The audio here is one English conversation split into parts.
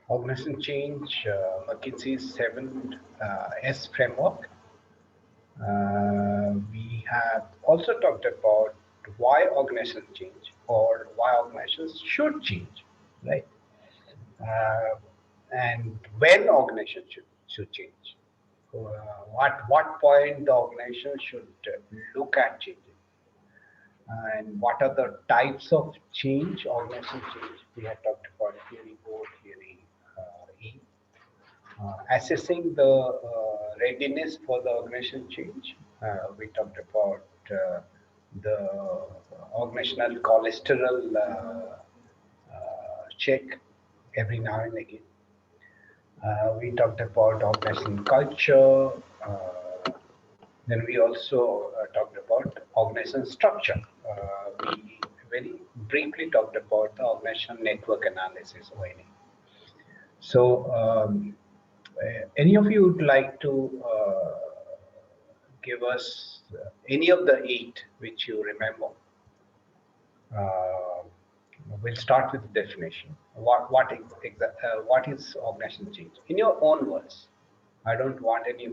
Organization change, McKinsey's 7S framework. We have also talked about why organizations change or why organizations should change, right? Uh, and when organizations should change. What point the organization should look at changing, and what are the types of change, organization change. We had talked about theory O, theory E. Assessing the readiness for the organization change. We talked about the organizational cholesterol check every now and again. We talked about organizational culture. Then we also talked about organizational structure. We very briefly talked about the organizational network analysis, ONA. So, any of you would like to give us any of the 8 which you remember? Uh, we'll start with the definition. What is organizational change in your own words? I don't want any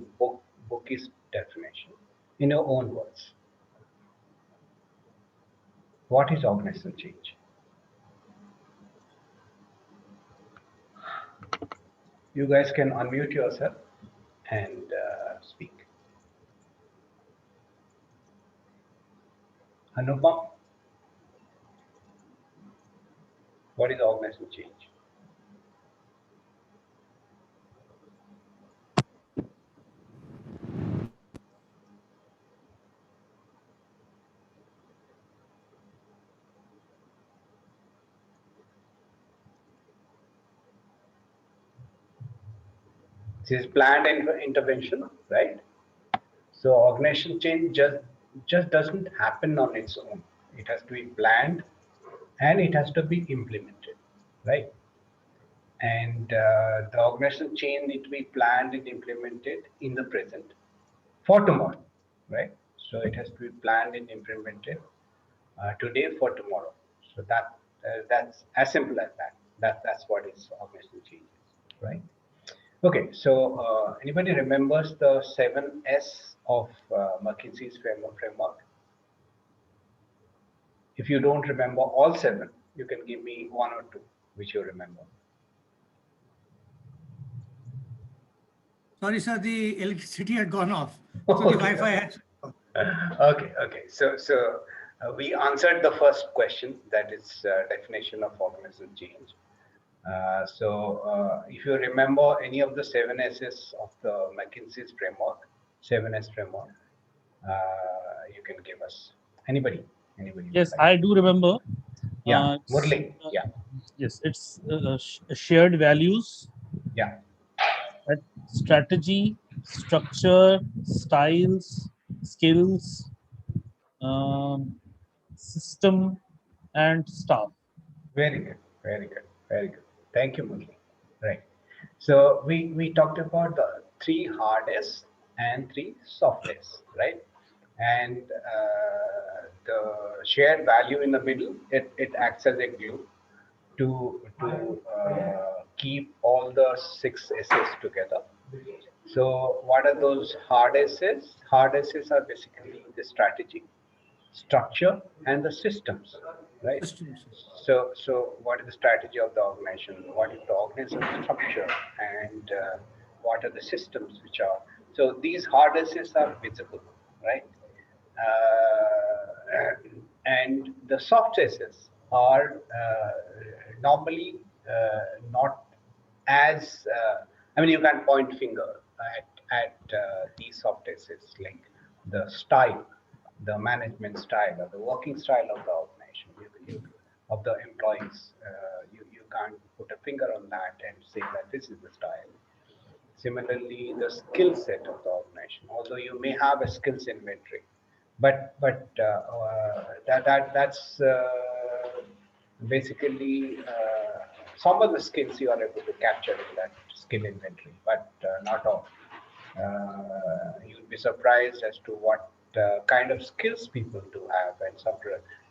bookish definition. In your own words, what is organizational change? You guys can unmute yourself and speak. Anupam, what is organizational change? This is planned intervention, right? So organizational change just doesn't happen on its own. It has to be planned and it has to be implemented, right? And the organizational change need to be planned and implemented in the present for tomorrow, right? So it has to be planned and implemented today for tomorrow. So that's as simple as that. That's what is organizational change, right? Okay, so anybody remembers the 7S of McKinsey's framework? If you don't remember all 7, you can give me 1 or 2 which you remember. Sorry, sir, the electricity had gone off. So okay. The Wi-Fi had... Okay. So we answered the first question, that is definition of organizational change. So if you remember any of the 7 S's of the McKinsey's framework, 7S framework, you can give us. Anybody? Yes, I do remember. Yeah, Murli. Yeah. Yes, it's shared values. Yeah. Strategy, structure, styles, skills, system, and staff. Very good. Thank you, Murli. Right. So we talked about the 3 hard S and 3 soft S, right? And the shared value in the middle, it acts as a glue to keep all the 6 S's together. So what are those hard S's? Hard S's are basically the strategy, structure, and the systems, right? So what is the strategy of the organization? What is the organizational structure? And what are the systems which are? So these hard S's are visible, right? And the soft S's are normally not as, I mean, you can point finger at these soft S's, like the style, the management style, or the working style of the organization, of the employees. You can't put a finger on that and say that this is the style. Similarly, the skill set of the organization, although you may have a skills inventory, but that's basically some of the skills you are able to capture in that skill inventory, but not all. You'll be surprised as to what kind of skills people do have,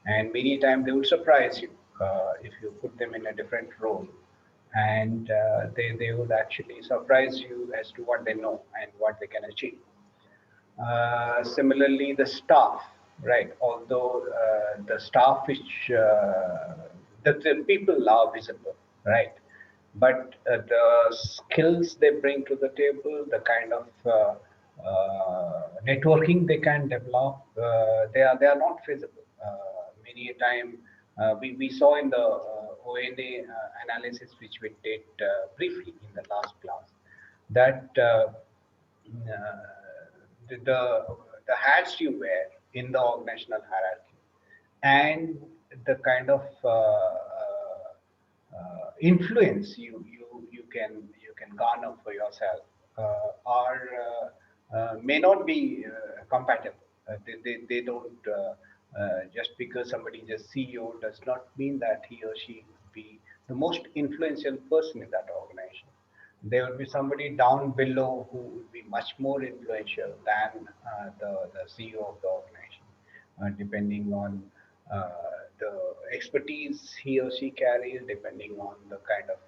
and many times they will surprise you if you put them in a different role, and they would actually surprise you as to what they know and what they can achieve. Similarly, the staff, right? Although the staff which the people are visible, right? But the skills they bring to the table, the kind of networking they can develop, they are not visible. Many a time we saw in the ONA analysis which we did briefly in the last class that the the hats you wear in the organizational hierarchy and the kind of influence you can garner for yourself are may not be compatible. They don't just because somebody is a CEO does not mean that he or she would be the most influential person in that organization. There will be somebody down below who will be much more influential than the CEO of the organization, depending on uh, the expertise he or she carries, depending on the kind of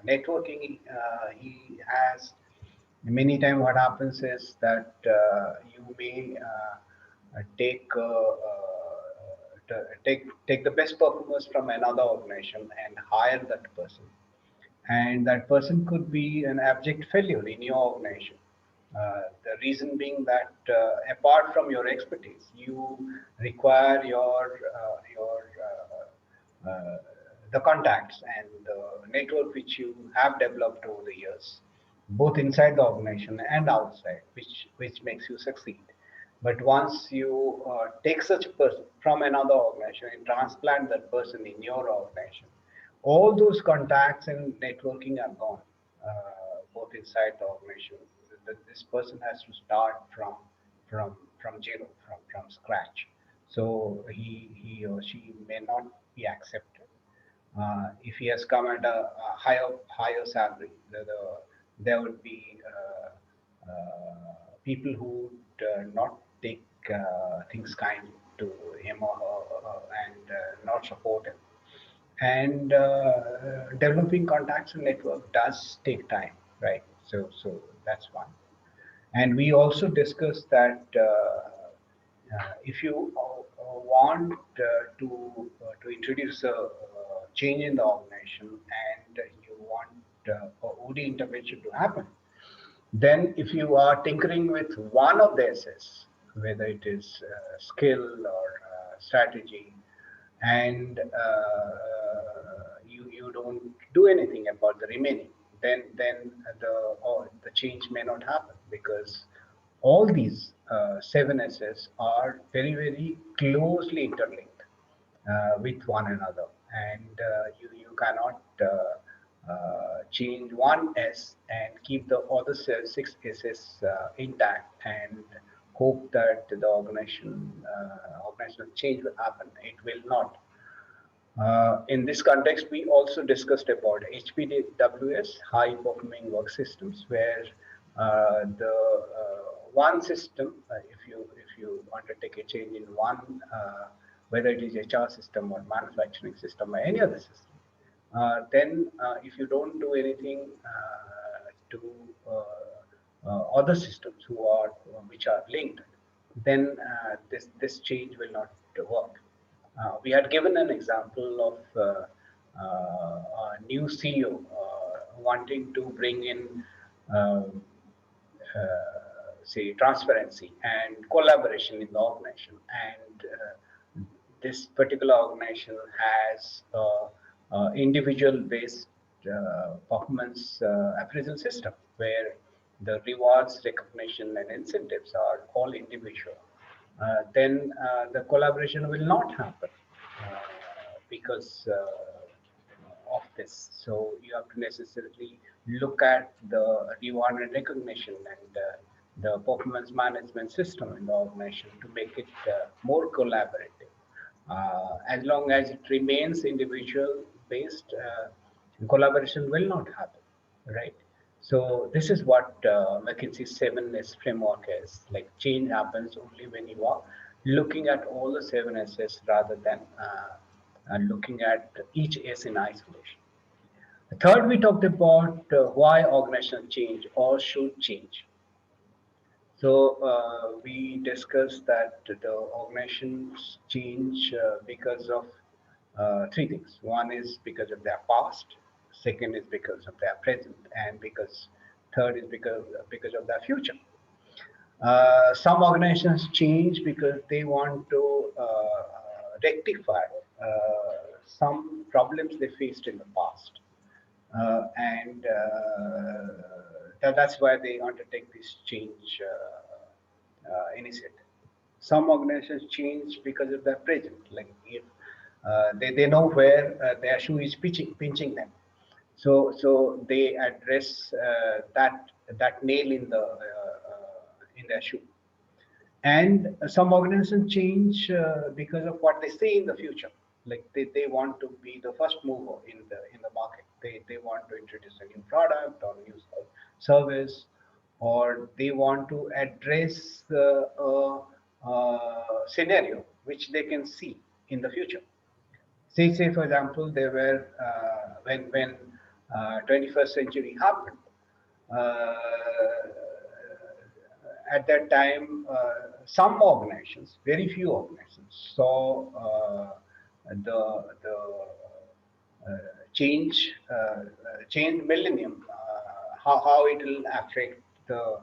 networking he has. Many times, what happens is that you may take the best performers from another organization and hire that person, and that person could be an abject failure in your organization. The reason being that apart from your expertise, you require the contacts and the network which you have developed over the years, both inside the organization and outside, which makes you succeed. But once you take such a person from another organization and transplant that person in your organization, all those contacts and networking are gone, both inside the organization. This person has to start from zero, from scratch. So he or she may not be accepted. If he has come at a higher salary, there would be people who would not take things kindly to him or her and not support him. And developing contacts and network does take time, right? So that's one. And we also discussed that if you want to introduce a change in the organization and you want a OD intervention to happen, then if you are tinkering with one of the SS, whether it is skill or strategy, and you don't do anything about the remaining, then the change may not happen, because all these seven S's are very closely interlinked with one another, and you cannot change one S and keep the other six S's intact and hope that the organizational change will happen. It will not. In this context, we also discussed about HPWS, high performing work systems, where the one system, if you undertake a change in one, whether it is HR system or manufacturing system or any other system, then if you don't do anything to other systems which are linked, then this change will not work. We had given an example of a new CEO wanting to bring in, say, transparency and collaboration in the organization, and this particular organization has individual-based performance appraisal system where the rewards, recognition, and incentives are all individual. Then the collaboration will not happen because of this. So you have to necessarily look at the reward and recognition and the performance management system in the organization to make it more collaborative. As long as it remains individual based, collaboration will not happen, right? So this is what McKinsey 7S framework is. Like, change happens only when you are looking at all the 7Ss rather than looking at each S in isolation. Third, we talked about why organizations change or should change. So we discussed that the organizations change because of three things. One is because of their past, second is because of their present, and because third is because of their future. Some organizations change because they want to rectify some problems they faced in the past, and that's why they undertake this change initiative. Some organizations change because of their present, like if they know where their shoe is pinching them, so they address that nail in their shoe. And some organizations change because of what they see in the future. Like they want to be the first mover in the market. They want to introduce a new product or new service, or they want to address scenario which they can see in the future. Say for example, there were when 21st century happened. Uh, at that time, some organizations, very few organizations, saw the change millennium, how it will affect the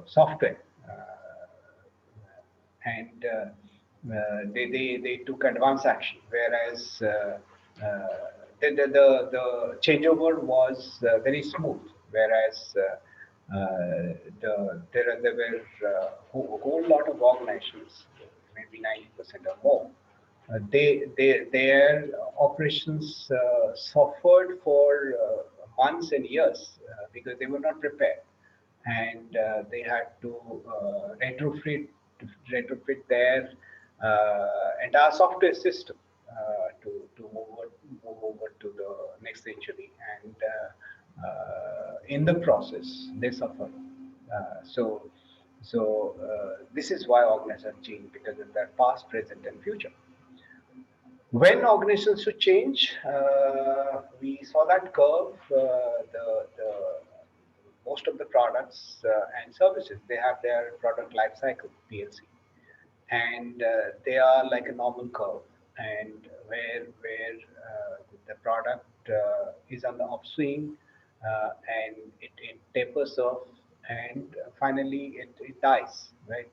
software, and they took advance action, whereas the changeover was very smooth, whereas there were a whole lot of organizations, maybe 90% or more. Their operations suffered for months and years because they were not prepared, and they had to retrofit their entire software system move over to the next century, and in the process they suffer. So this is why organizations change, because of their past, present, and future. When organizations should change, we saw that curve. The most of the products and services, they have their product life cycle (PLC), and they are like a normal curve. And where the product is on the upswing, and it tapers off, and finally it dies, right?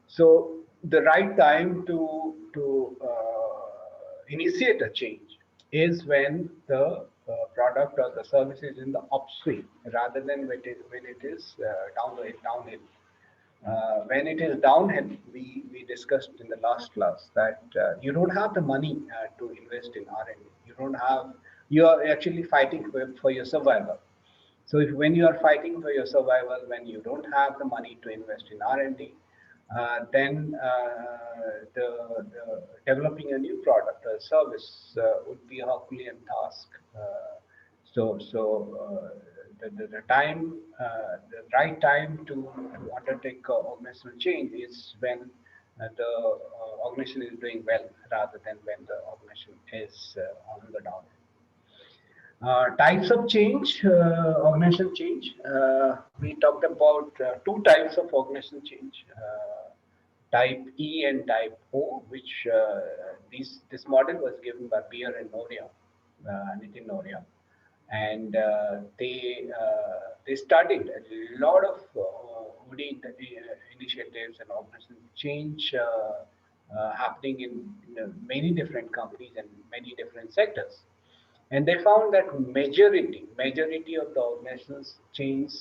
So the right time to initiate a change is when the product or the service is in the upswing, rather than when it is downhill. When it is downhill, we discussed in the last class that you don't have the money to invest in R&D. You don't have. You are actually fighting for your survival. So if when you are fighting for your survival, when you don't have the money to invest in R&D, then the developing a new product or service would be a Herculean task. The time, the right time to undertake organizational change is when the organization is doing well, rather than when the organization is on the down. Types of change, organization change. We talked about two types of organization change, type E and type O, which this model was given by Beer and Noria, Nitin Noria, and they studied a lot of OD initiatives and organization change happening in many different companies and many different sectors. And they found that majority of the organizations change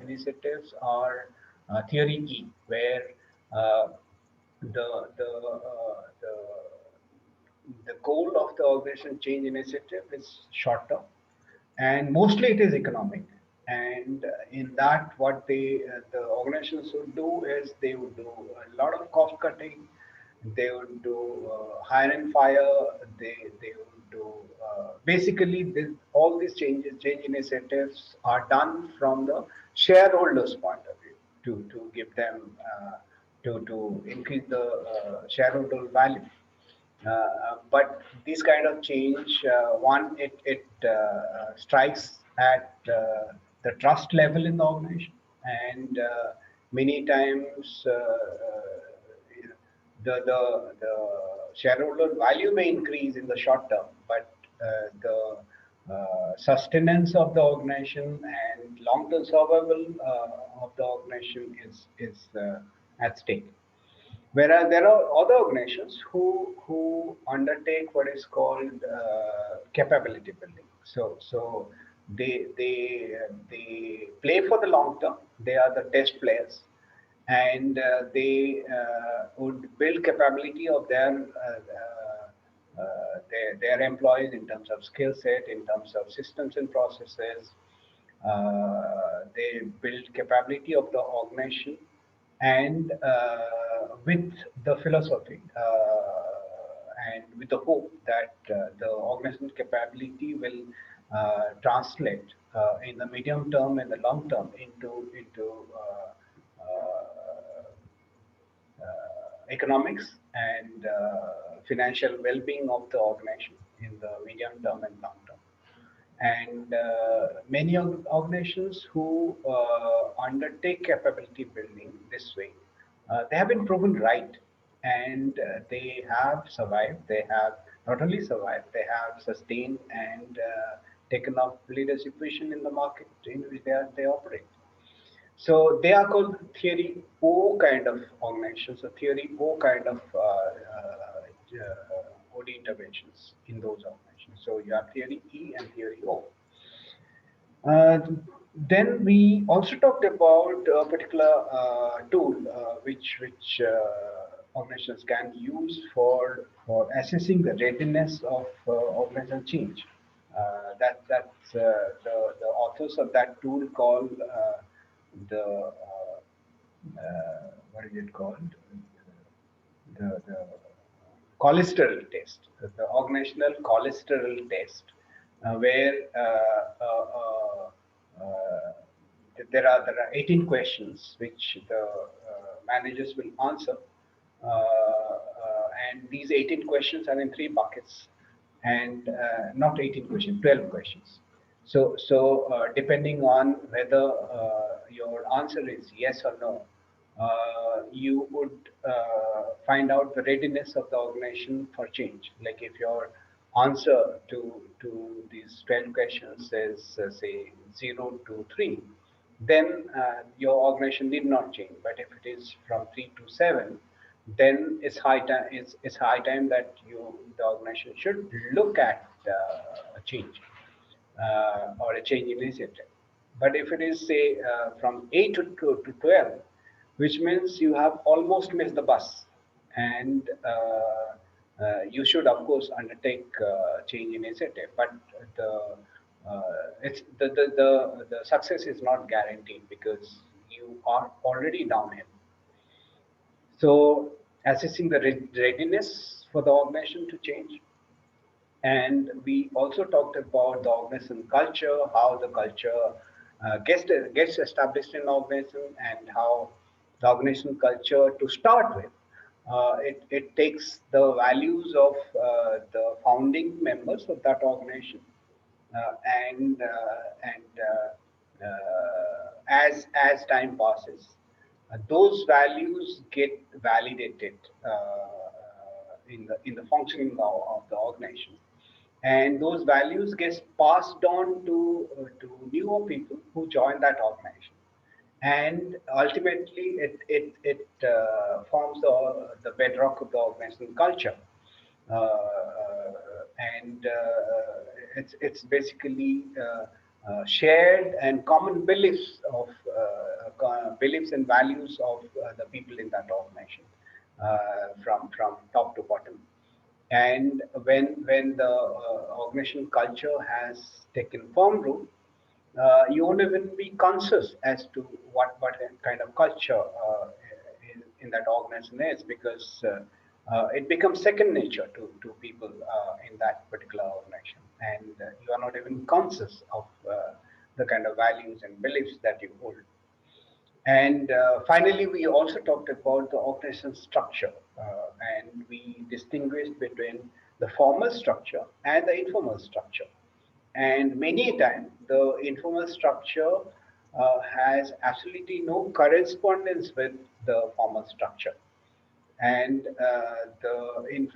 initiatives are theory E, where uh, the goal of the organization change initiative is short term, and mostly it is economic. And in that, what the organizations would do is they would do a lot of cost cutting. They would do hire and fire. They would do basically all these change initiatives are done from the shareholders' point of view, to give them to increase the shareholder value. But this kind of change, one, it strikes at the trust level in the organization, and many times the shareholder value may increase in the short term, but the sustenance of the organization and long-term survival of the organization is at stake. Whereas there are other organizations who undertake what is called capability building. So they play for the long term. They are the test players, and they would build capability of their employees in terms of skill set, in terms of systems and processes. They build capability of the organization, and with the philosophy and with the hope that the organizational capability will translate in the medium term and the long term into economics and financial well-being of the organization in the medium term and long term. And many organizations who undertake capability building this way, they have been proven right, and they have survived. They have not only survived, they have sustained and taken up leadership position in the market in which they operate. So they are called theory O kind of organizations, so theory O kind of OD interventions in those organizations. So you have theory E and theory O. Uh, then we also talked about a particular tool which organizations can use for assessing the readiness of organizational change. That's the authors of that tool called the what is it called? The cholesterol test, the organizational cholesterol test, where there are 18 questions which the managers will answer, and these 18 questions are in three buckets, and not 18 questions, 12 questions. So depending on whether your answer is yes or no, you would find out the readiness of the organization for change. Like if your answer to these 12 questions is say 0 to 3, then your organization need not change. But if it is from 3 to 7, then it's high time that the organization should look at a change or a change initiative. But if it is say from 8 to 12, which means you have almost missed the bus, and you should of course undertake change initiative, but the it's the success is not guaranteed because you are already downhill. So assessing the readiness for the organization to change, and we also talked about the organization culture, how the culture gets established in the organization, and how the organization culture to start with, it takes the values of the founding members of that organization, and as time passes, those values get validated in the functioning of the organization, and those values gets passed on to newer people who join that organization, and ultimately it forms the bedrock of the organizational culture, and it's basically shared and common beliefs and values of the people in that organization, from top to bottom. And when the organization culture has taken firm root, you won't even be conscious as to what kind of culture in that organization is, because it becomes second nature to people in that particular organization, and you are not even conscious of the kind of values and beliefs that you hold. And finally, we also talked about the organization structure, and we distinguished between the formal structure and the informal structure. And many a time, the informal structure has absolutely no correspondence with the formal structure. And the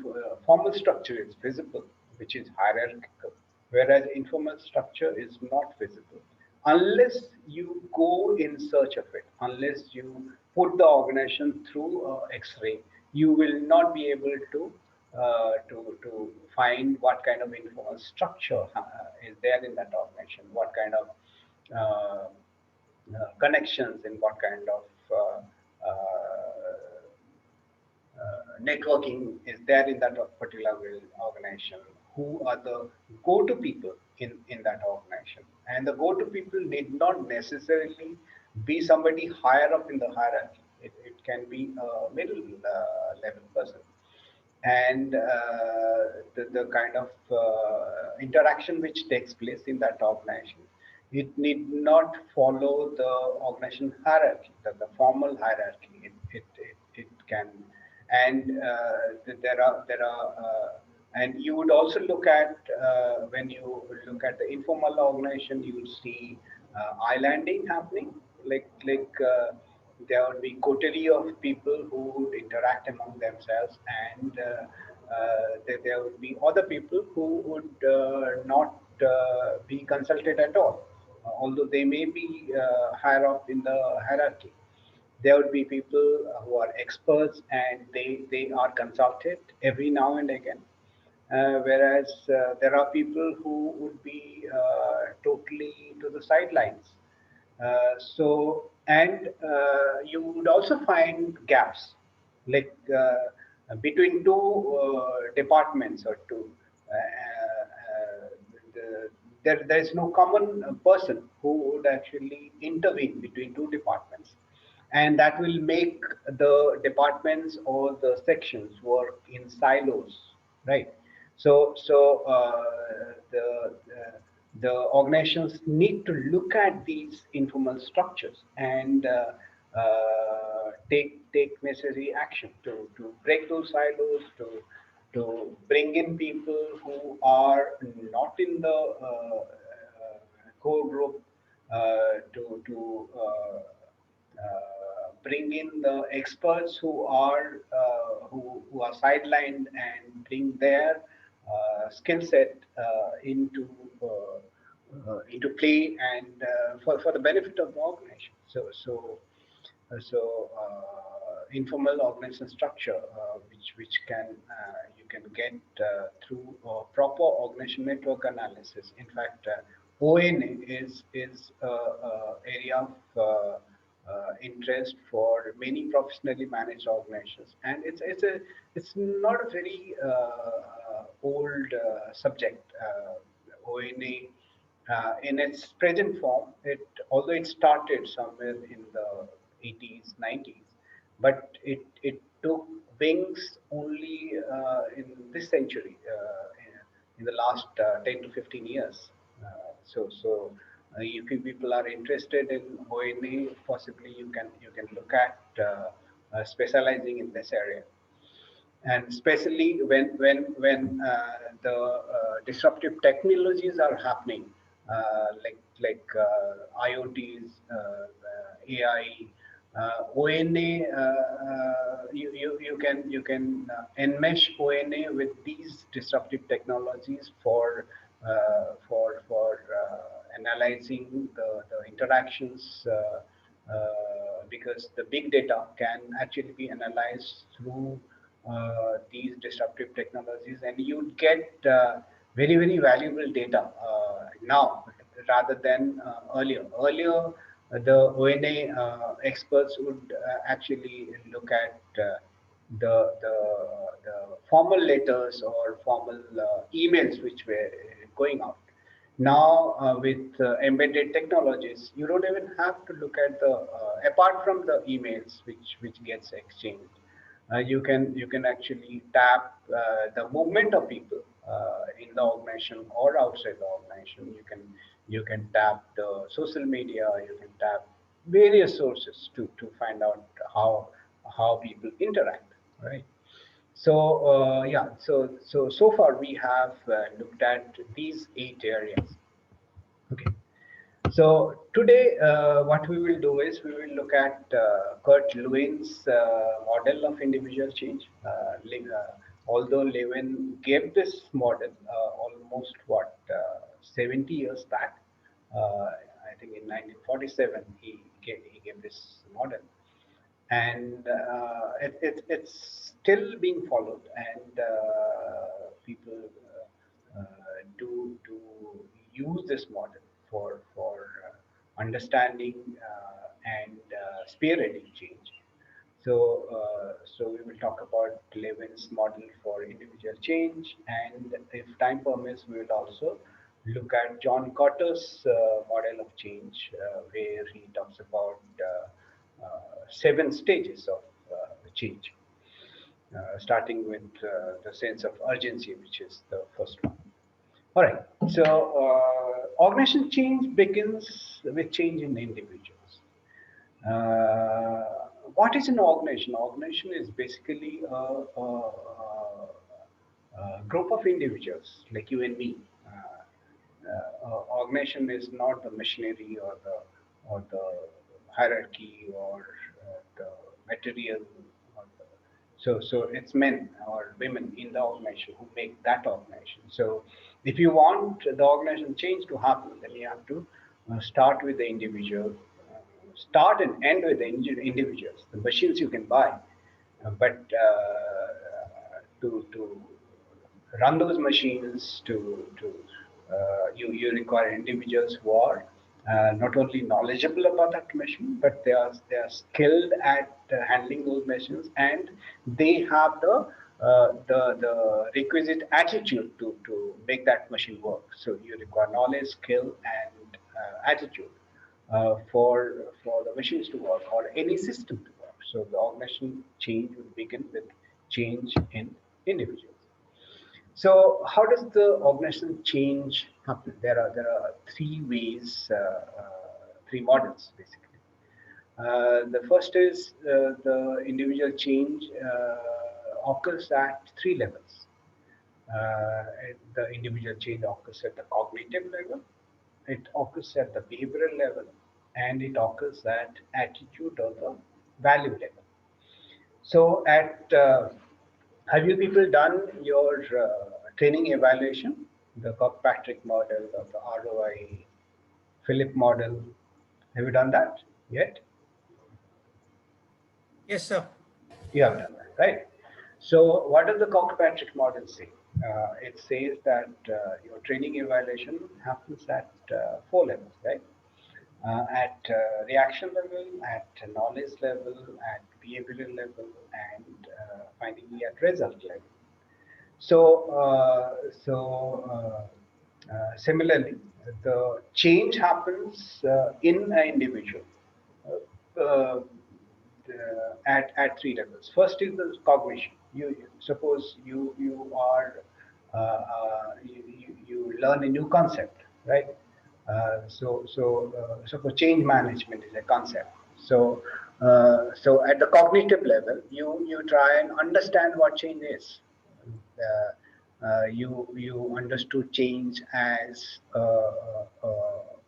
formal structure is visible, which is hierarchical, whereas informal structure is not visible unless you go in search of it, unless you put the organization through X-ray. You will not be able to find what kind of informal structure is there in that organization, what kind of connections, and what kind of networking is there in that particular organization, who are the go-to people in that organization. And the go-to people need not necessarily be somebody higher up in the hierarchy. It can be a middle level person. And the kind of interaction which takes place in that organization, it need not follow the organization hierarchy, the formal hierarchy. It can, and and you would also look at, when you look at the informal organization, you will see islanding happening, like there would be coterie of people who would interact among themselves, and there would be other people who would not be consulted at all, although they may be higher up in the hierarchy. There would be people who are experts, and they are consulted every now and again. Whereas there are people who would be totally to the sidelines. You would also find gaps, like between two departments or two. There is no common person who would actually intervene between two departments, and that will make the departments or the sections work in silos, right? So the organizations need to look at these informal structures and take necessary action to break those silos, to bring in people who are not in the core group, to bring in the experts who are sidelined, and bring their skill set into play, and for the benefit of the organization. Informal organization structure, which can you can get through proper organization network analysis. In fact, ONA is area of interest for many professionally managed organizations, and it's not a very old subject. ONA, in its present form, although it started somewhere in the 80s, 90s, but it took wings only in this century, in the last 10 to 15 years. If you people are interested in ONA, possibly you can look at specializing in this area. And especially when the disruptive technologies are happening, like IoTs, AI, ONA, you can enmesh ONA with these disruptive technologies for analyzing the interactions, because the big data can actually be analyzed through these disruptive technologies, and you get very valuable data now, rather than earlier. Earlier, the ONA experts would actually look at the formal letters or formal emails which were going out. Now, with embedded technologies, you don't even have to look at the apart from the emails which gets exchanged. You can actually tap the movement of people in the organization or outside the organization. You can tap the social media. You can tap various sources to find out how people interact, right? So yeah, so far we have looked at these 8 areas. Okay. So today, what we will do is we will look at Kurt Lewin's model of individual change. Although Lewin gave this model almost 70 years back, I think in 1947 he gave this model, and it's still being followed, and people do use this model for understanding and spearheading change. So we will talk about Levin's model for individual change, and if time permits, we will also look at John Cotter's model of change, where he talks about 7 stages of change, starting with the sense of urgency, which is the first one. All right. So organization change begins with change in individuals. What is an organization? Organization is basically a group of individuals like you and me. Organization is not the machinery or the hierarchy or the material. So it's men or women in the organization who make that organization. So if you want the organization change to happen, then you have to start with the individual, start and end with the individuals. The machines you can buy, but to run those machines, you require individuals who are not only knowledgeable about that machine, but they are skilled at handling those machines, and they have the requisite attitude to make that machine work. So you require knowledge, skill, and attitude for the machines to work or any system to work. So the organization change will begin with change in individuals. So how does the organization change happen? There are 3 ways, 3 models basically. The first is the individual change occurs at 3 levels. The individual change occurs at the cognitive level, it occurs at the behavioral level, and it occurs at attitude or the value level. So at have you people done your training evaluation, the Kirkpatrick model or the ROI Philip model? Have you done that yet? Yes, sir. You have done that, right? So what does the Kirkpatrick model say? It says that your training evaluation happens at 4 levels, right? At reaction level, at knowledge level, at behavioral level, and finally at result level. So similarly, the change happens in an individual uh, at 3 levels. First is the cognition. Suppose you are you learn a new concept, right? Suppose change management is a concept. So at the cognitive level, you try and understand what change is. You understood change as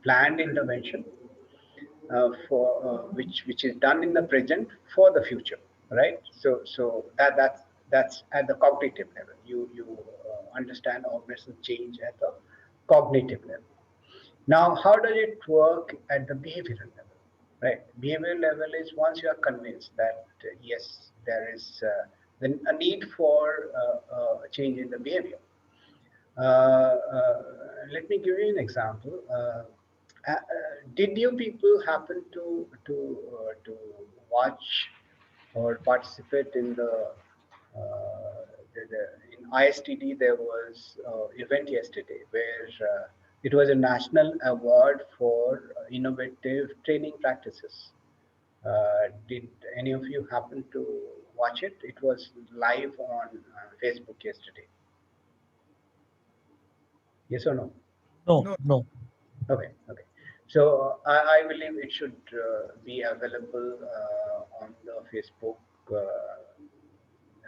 planned intervention for which is done in the present for the future, right? So that's at the cognitive level. You understand organizational change at the cognitive level. Now, how does it work at the behavioral level? Right, behavioral level is once you are convinced that yes, there is then a need for a change in the behavior. Let me give you an example. Did you people happen to watch or participate in the in ISTD? There was event yesterday where it was a national award for innovative training practices. Did any of you happen to watch it? It was live on Facebook yesterday. Yes or no? No, No. no. Okay, okay. So I believe it should be available on the Facebook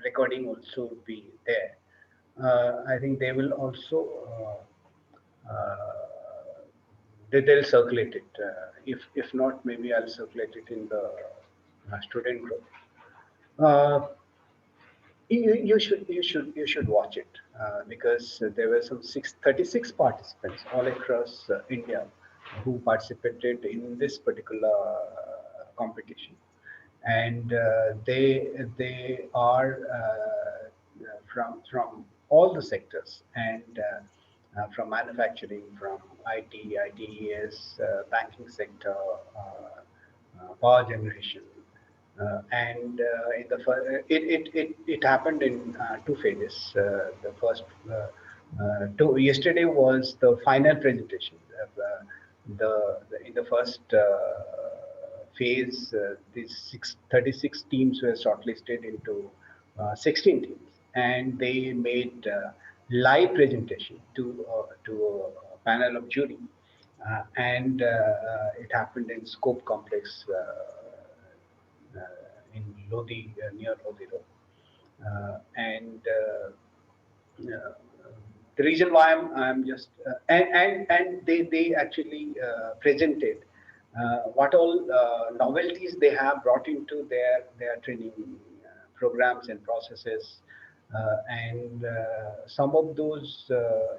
recording also be there. I think they will also they'll circulate it. If not, maybe I'll circulate it in the student group. Uh, you should watch it because there were some 36 participants all across India who participated in this particular competition, and they are from all the sectors, and from manufacturing, from IT, ITES, banking sector, power generation, and in the it happened in two phases. The first yesterday was the final presentation. In the first phase, these 36 teams were shortlisted into 16 teams, and they made live presentation to a panel of jury, and it happened in Scope Complex. In Lodi, near Lodi Road. And the reason why I'm just and they actually presented what all novelties they have brought into their training programs and processes, and some of those,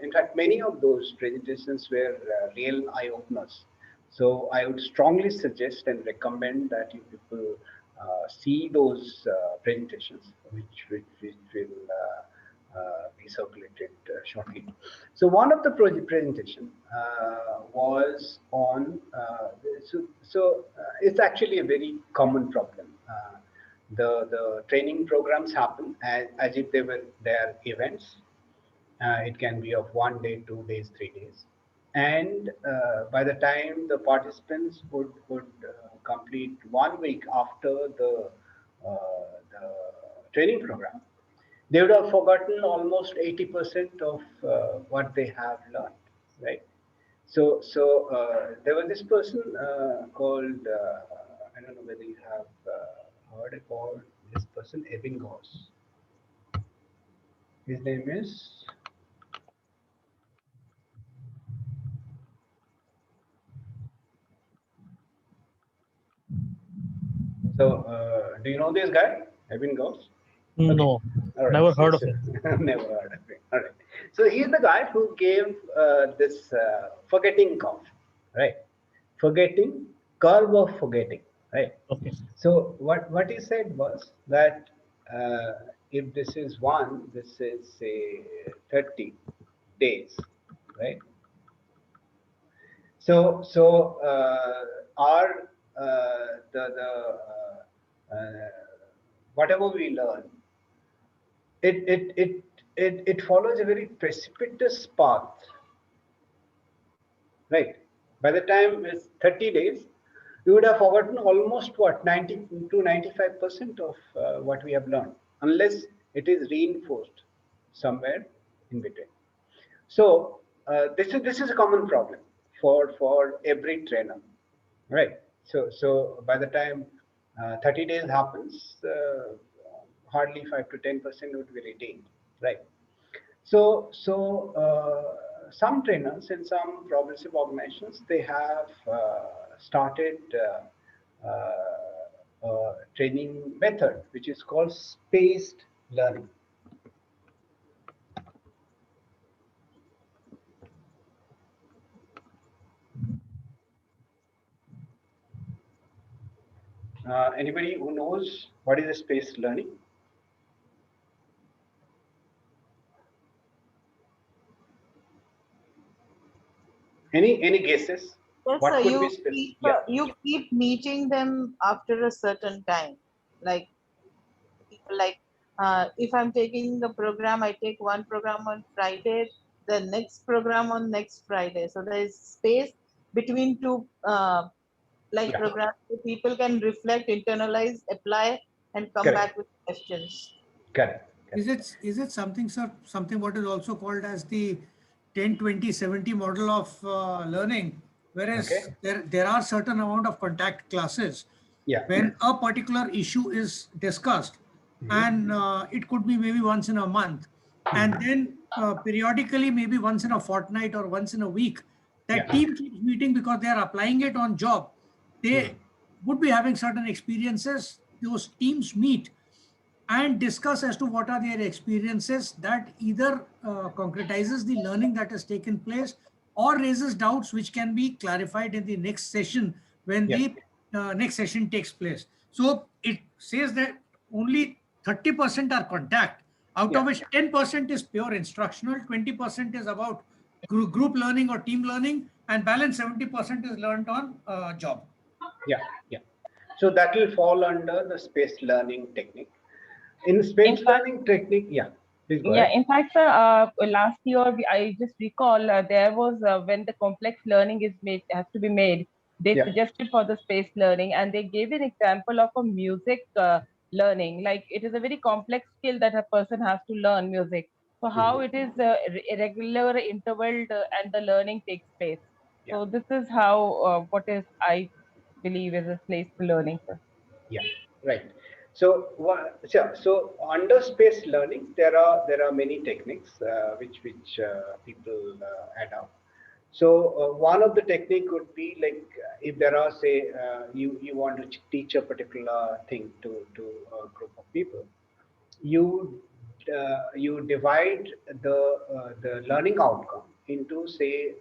in fact, many of those presentations were real eye openers. So I would strongly suggest and recommend that you people see those presentations, which will be circulated shortly. So one of the presentation was on, it's actually a very common problem. The training programs happen as if they were their events. It can be of 1 day, 2 days, 3 days, and by the time the participants would complete 1 week after the training program, they would have forgotten almost 80% of what they have learned, right? So there was this person called, I don't know whether you have heard about this person, Evan Goss. His name is, so do you know this guy, Evan Goss? No, All right. never heard of it. Never heard of it. All right. So he's the guy who gave this forgetting curve, right? Forgetting, curve of forgetting, right? Okay. So what he said was that if this is one, this is say 30 days, right? So our whatever we learn, it it it it follows a very precipitous path, right? By the time it's 30 days, we would have forgotten almost what 90 to 95% of what we have learned, unless it is reinforced somewhere in between. So this is a common problem for every trainer, right? So by the time 30 days happens, hardly 5 to 10% would be retained, right? So some trainers in some progressive organizations, they have started training method which is called spaced learning. Anybody who knows what is a spaced learning? Any guesses? Yes, What sir. could be You spaced? keep Yeah. you keep meeting them after a certain time. Like people like if I'm taking the program, I take one program on Friday, the next program on next Friday. So there is space between two like Yeah. programs so people can reflect, internalize, apply, and come Correct. back with questions. Correct. Is it something, sir, something what is also called as the 10-20-70 model of learning, Whereas Okay. there are certain amount of contact classes Yeah. when a particular issue is discussed, and it could be maybe once in a month, and then periodically maybe once in a fortnight or once in a week, that Yeah. team keeps meeting because they are applying it on job. They would be having certain experiences. Those teams meet and discuss as to what are their experiences, that either concretizes the learning that has taken place or raises doubts which can be clarified in the next session when Yeah. the next session takes place. So it says that only 30% are contact, out of Yeah. which 10% is pure instructional, 20% is about group learning or team learning, and balance 70% is learned on job. Yeah. Yeah. So that will fall under the space learning technique. In In space fact, learning technique, yeah, please go yeah, ahead. in fact, sir, last year I just recall there was when the complex learning is made has to be made. They Yeah. suggested for the space learning, and they gave an example of a music learning. Like it is a very complex skill that a person has to learn music. So how it is irregular interval and the learning takes place. Yeah. So this is how what is I believe is a place for learning, sir. Yeah, right. So, so under space learning, there are many techniques which people add up. So one of the technique would be like if there are say you want to teach a particular thing to a group of people, you divide the learning outcome into say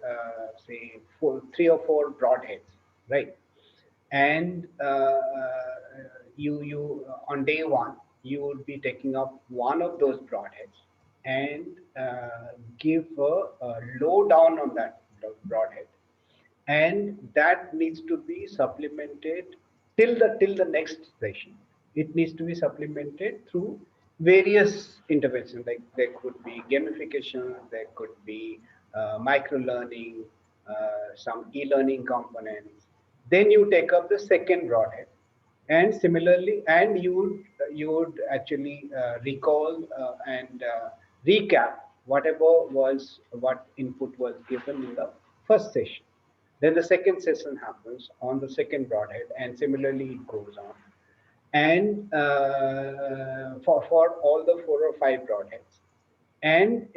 three or four broadheads, right? And you on day one you would be taking up one of those broadheads and give a lowdown on that broadhead, and that needs to be supplemented till the next session. It needs to be supplemented through various interventions, like there could be gamification, there could be micro learning, some e-learning components. Then you take up the second broadhead, and similarly, and you would actually recall and recap what input was given in the first session. Then the second session happens on the second broadhead, and similarly it goes on. And for all the four or five broadheads, and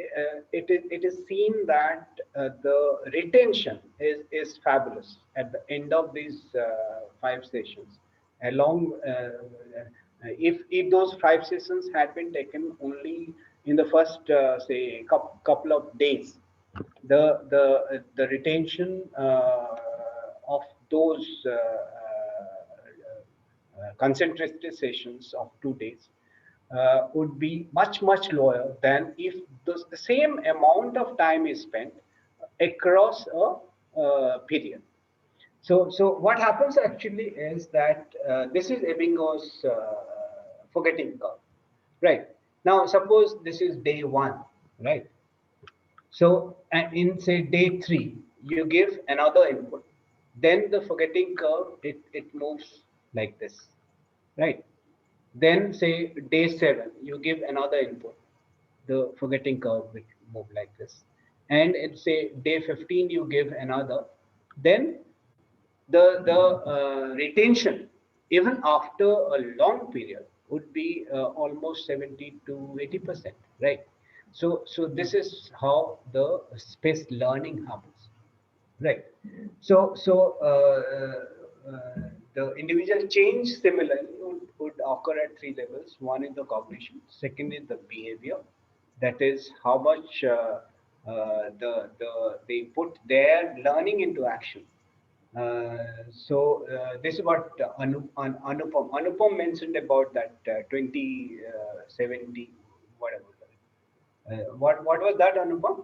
it is seen that the retention is fabulous at the end of these five sessions. Along, if those five sessions had been taken only in the first say couple of days, the retention of those concentrated sessions of 2 days would be much lower than if the same amount of time is spent across a period. So what happens actually is that this is Ebbinghaus forgetting curve, right? Now suppose this is day one, right? So in say day three, you give another input, then the forgetting curve it moves like this, right? Then say day seven, you give another input, the forgetting curve will move like this. And it say day 15, you give another, then the retention even after a long period would be almost 70 to 80%, right? So this is how the space learning happens, right? The individual change similarly would occur at three levels. One is the cognition, second is the behavior, that is how much they put their learning into action. This is what Anupam mentioned about that 2070 whatever. What was that, Anupam?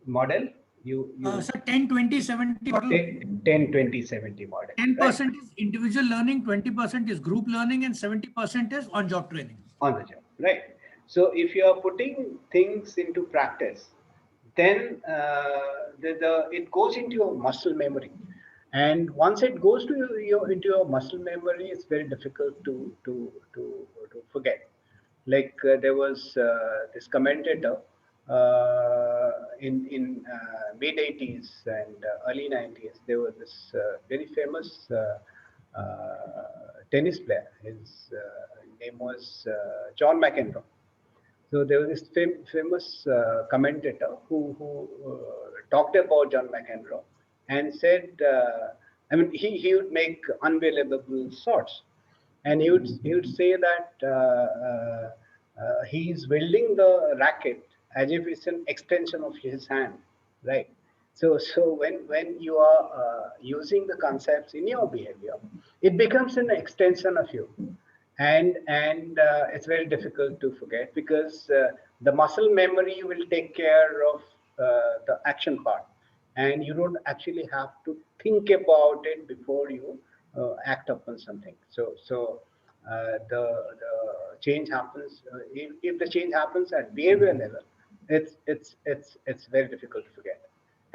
Model? You So 10, 20, 70 model. 10 20 70 model, right? 10% is individual learning, 20% is group learning, and 70% is on-job training. On the job, right? So if you are putting things into practice, then it goes into your muscle memory, and once it goes to into your muscle memory, it's very difficult to forget. Like there was this commentator mid 80s and early 90s, there was this very famous tennis player. His name was John McEnroe. So there was this famous commentator who talked about John McEnroe and said, I mean, he would make unbelievable shots, and he would say that he's wielding the racket as if it's an extension of his hand, right? So when you are using the concepts in your behavior, it becomes an extension of you, and it's very difficult to forget because the muscle memory will take care of the action part, and you don't actually have to think about it before you act upon something. The change happens if the change happens at behavior level, it's very difficult to forget.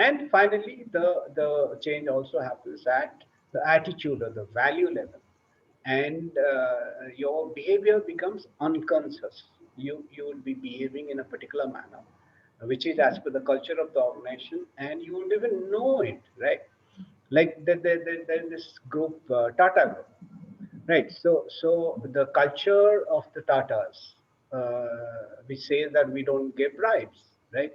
And finally, the change also happens at the attitude or the value level, and your behavior becomes unconscious. You will be behaving in a particular manner, which is as per the culture of the organization, and you won't even know it, right? Like there's this group, Tata Group, right? So the culture of the Tatas, which says that we don't give bribes, right?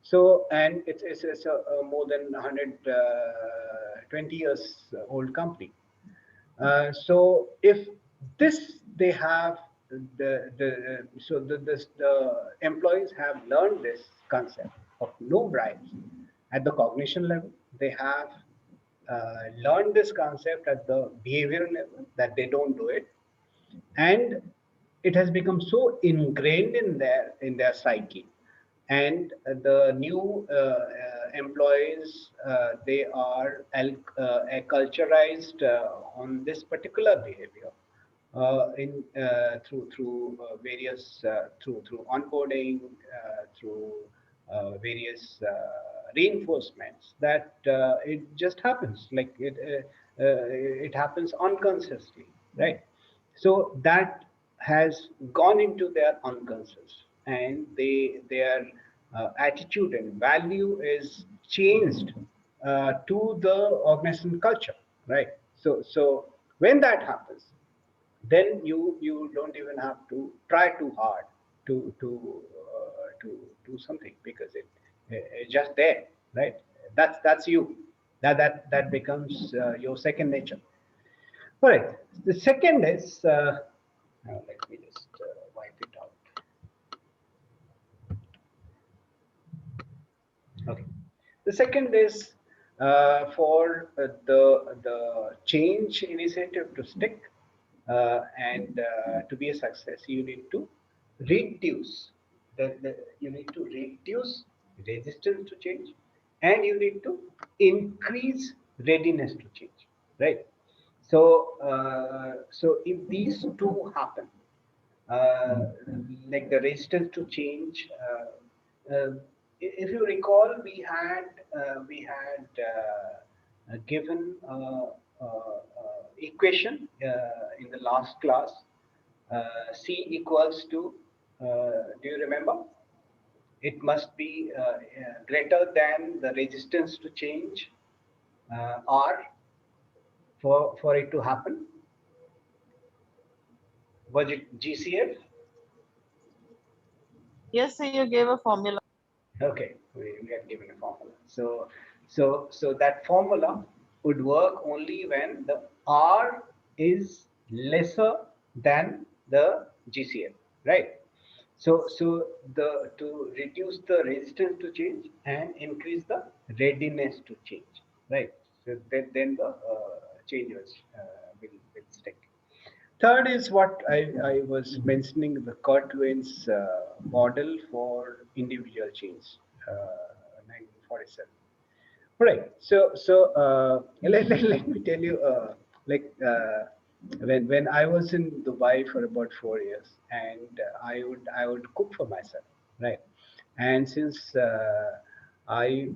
So, and it's a more than 120 years old company. So if this they have the employees have learned this concept of no bribes at the cognition level. They have learned this concept at the behavior level that they don't do it, and it has become so ingrained in their psyche. And the new employees, they are culturized on this particular behavior in through various through onboarding, through various reinforcements, that it just happens like it happens unconsciously, right? So that has gone into their unconscious, and their attitude and value is changed to the organization culture, right? So when that happens, then you don't even have to try too hard to do something, because it's just there, right? That's you. That becomes your second nature. All right. The second is now let me just wipe it out. Okay. The second is for the change initiative to stick and to be a success. You need to reduce you need to reduce resistance to change, and you need to increase readiness to change. Right. So if these two happen, uh, like the resistance to change. If you recall, we had given equation in the last class. C equals to. Do you remember? It must be greater than the resistance to change, R, for it to happen. Was it GCF? Yes, sir, you gave a formula. Okay, we had given a formula. So that formula would work only when the R is lesser than the GCF, right? So the to reduce the resistance to change and increase the readiness to change, right? So then the change will stick. Third is what I was mentioning, the Kurt Wayne's model for individual change, 1947. Right. So let me tell you, when I was in Dubai for about 4 years, and I would cook for myself, right? And since I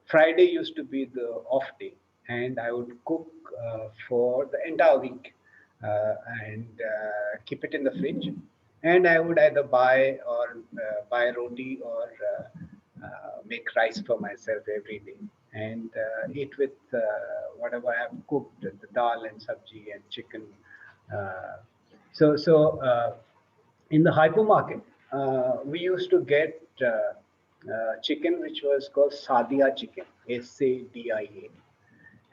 Friday used to be the off day, and I would cook for the entire week, and keep it in the fridge. and I would either buy or buy roti or make rice for myself every day and eat with whatever I have cooked, the dal and sabji and chicken. Uh, so in the hypermarket, we used to get chicken which was called Sadia chicken, Sadia,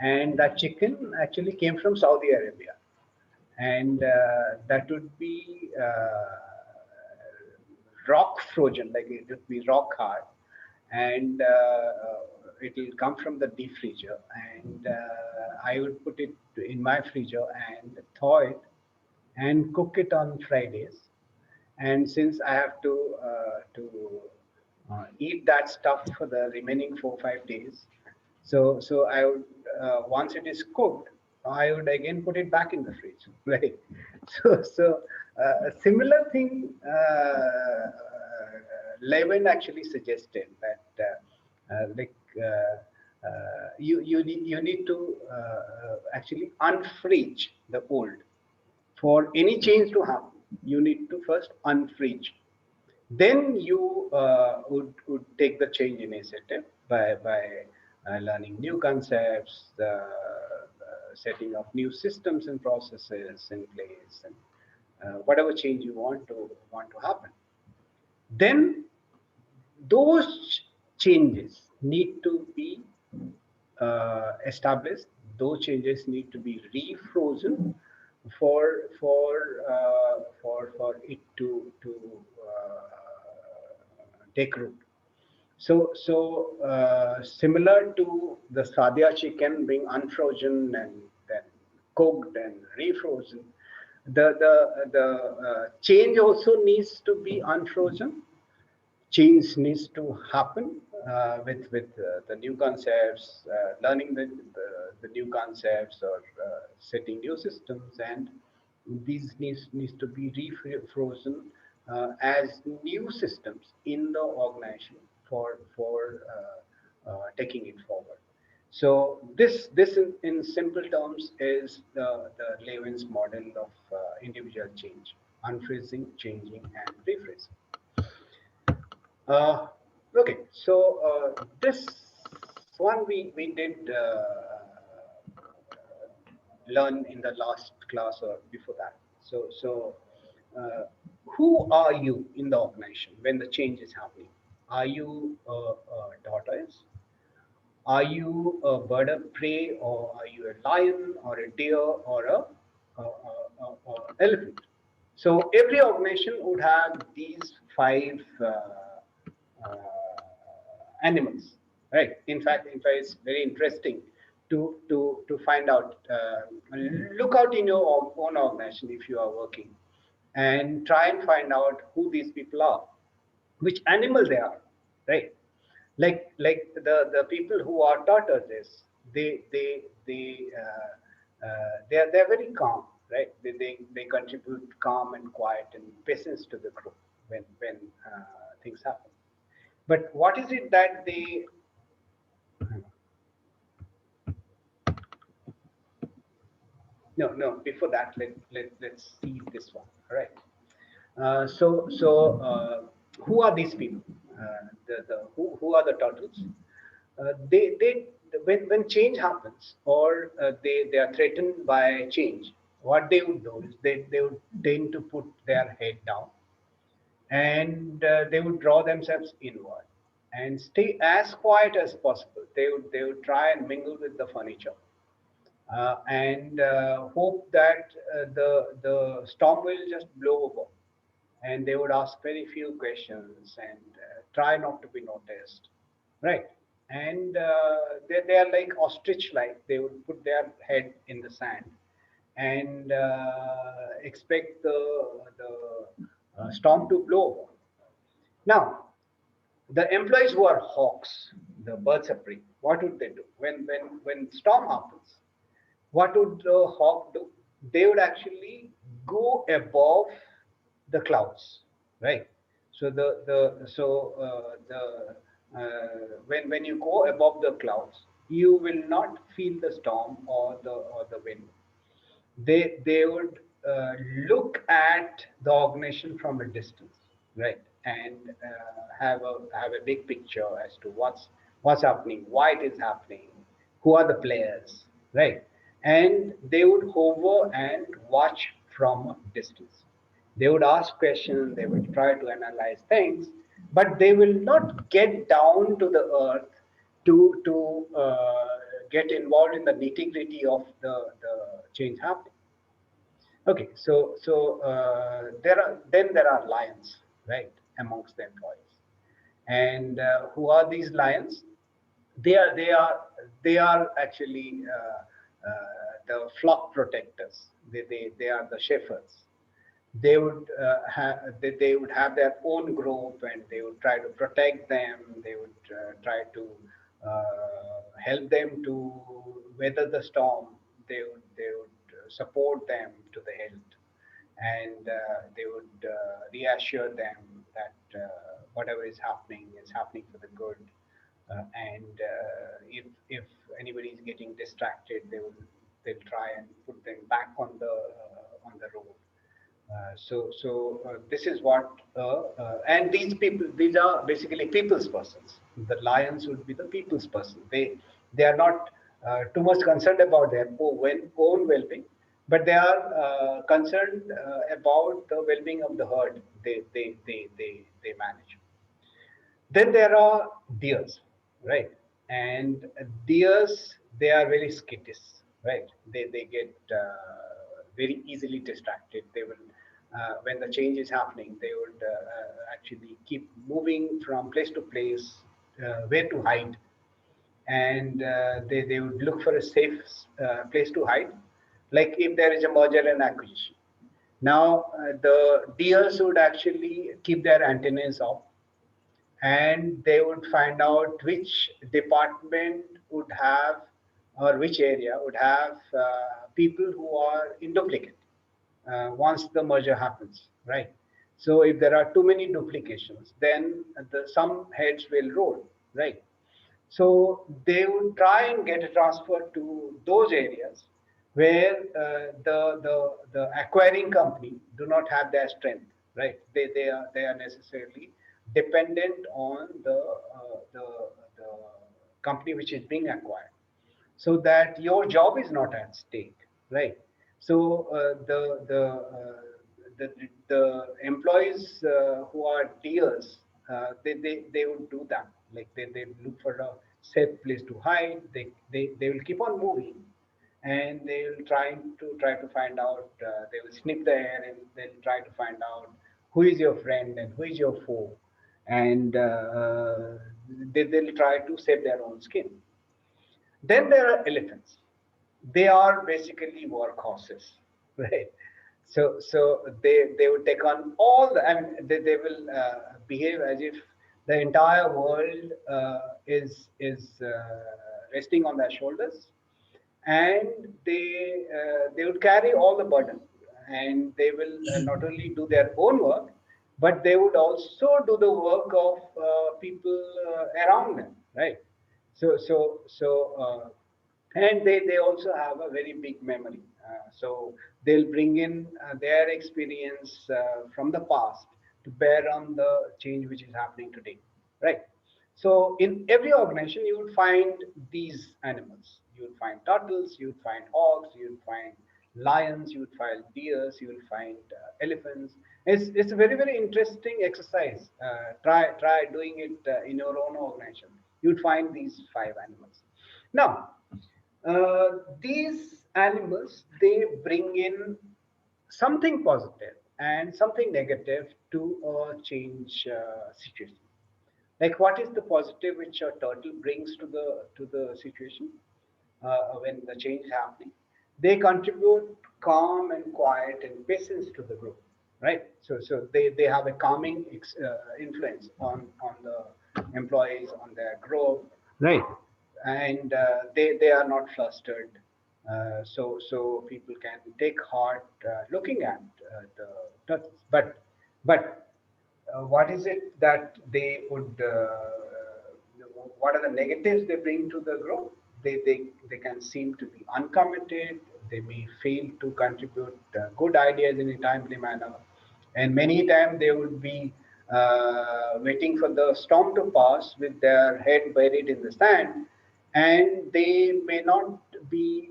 and that chicken actually came from Saudi Arabia, and that would be rock frozen, like it would be rock hard, and it will come from the deep freezer, and I would put it in my freezer and thaw it and cook it on Fridays. And since I have to eat that stuff for the remaining 4 5 days, so I would once it is cooked, I would again put it back in the fridge, right? A similar thing. Levin actually suggested that you need to actually unfreeze the old. For any change to happen, you need to first unfreeze. Then you would take the change initiative by learning new concepts, setting up new systems and processes in place, and whatever change you want to happen. Then those changes need to be established. Those changes need to be refrozen for it to take root. So similar to the Sadia chicken being unfrozen and then cooked and refrozen, the change also needs to be unfrozen. Change needs to happen with the new concepts, learning the new concepts or setting new systems, and these needs to be refrozen as new systems in the organization for taking it forward. So this in simple terms is the Levin's model of individual change: unfreezing, changing, and rephrasing. Uh, okay, so this one we did learn in the last class or before that. So who are you in the organization when the change is happening? Are you a tortoise? Are you a bird of prey, or are you a lion, or a deer, or a elephant? So every organization would have these five uh, animals, right? In fact, it's very interesting to find out. Look out in your own organization if you are working, and try and find out who these people are, which animal they are, right? Like the people who are tortoises, they're very calm, right? They contribute calm and quiet and patience to the group when things happen. But what is it that they no before that let's see this one. All right. So who are these people? Who are the turtles? They when change happens, or they are threatened by change, what they would do is they would tend to put their head down, and they would draw themselves inward and stay as quiet as possible. They would try and mingle with the furniture, and hope that the storm will just blow over, and they would ask very few questions and try not to be noticed, right? And they are like ostrich like. They would put their head in the sand and expect the storm to blow over. Now the employees who are hawks, the birds of prey, what would they do when storm happens? What would the hawk do? They would actually go above the clouds, right? So when you go above the clouds, you will not feel the storm or the wind. They would look at the organization from a distance, right, and have a big picture as to what's happening, why it is happening, who are the players, right, and they would hover and watch from a distance. They would ask questions, they would try to analyze things, but they will not get down to the earth to get involved in the nitty gritty of the change happening. Okay, so there are lions, right, amongst the employees, and who are these lions? They are they are they are actually the flock protectors. They are the shepherds. They would have their own group, and they would try to protect them. They would try to help them to weather the storm. They would support them to the hilt, and they would reassure them that whatever is happening for the good. And if anybody is getting distracted, they'll try and put them back on the road. So this is what, and these are basically people's persons. The lions would be the people's person. They are not too much concerned about their own well-being, but they are concerned about the well-being of the herd they manage. Then there are deers, right? And deers, they are very skittish, right? They get very easily distracted. They will, when the change is happening, they would actually keep moving from place to place, where to hide, and they would look for a safe place to hide, like if there is a merger and acquisition. Now, the deers would actually keep their antennas up, and they would find out which department would have, or which area would have people who are in duplicate once the merger happens, right? So if there are too many duplications, then some heads will roll, right? So they would try and get a transfer to those areas where the acquiring company do not have their strength, right? They are necessarily dependent on the company which is being acquired, so that your job is not at stake, right? So the employees who are deers, they would do that. Like they look for a safe place to hide. They will keep on moving, and they will try to find out. They will sniff the air, and they'll try to find out who is your friend and who is your foe, and they'll try to save their own skin. Then there are elephants. They are basically workhorses, right? So they would take on all the. I mean, they will behave as if the entire world is resting on their shoulders, and they would carry all the burden, and they will not only do their own work, but they would also do the work of people around them, right? So and they also have a very big memory. So they'll bring in their experience from the past to bear on the change which is happening today, right? So in every organization, you would find these animals. You would find turtles, you would find hogs, you would find lions, you would find deers, you would find elephants. It's a very interesting exercise. Try doing it in your own organization. You'd find these five animals. Now, these animals, they bring in something positive and something negative to a change situation. Like, what is the positive which a turtle brings to the situation when the change is happening? They contribute calm and quiet and patience to the group, right? So they have a calming influence on the employees, on their group, right? And they are not flustered. So people can take heart looking at the turtles. But what is it that they would? What are the negatives they bring to the group? They can seem to be uncommitted. they may fail to contribute good ideas in a timely manner, and many times they would be waiting for the storm to pass with their head buried in the sand, and they may not be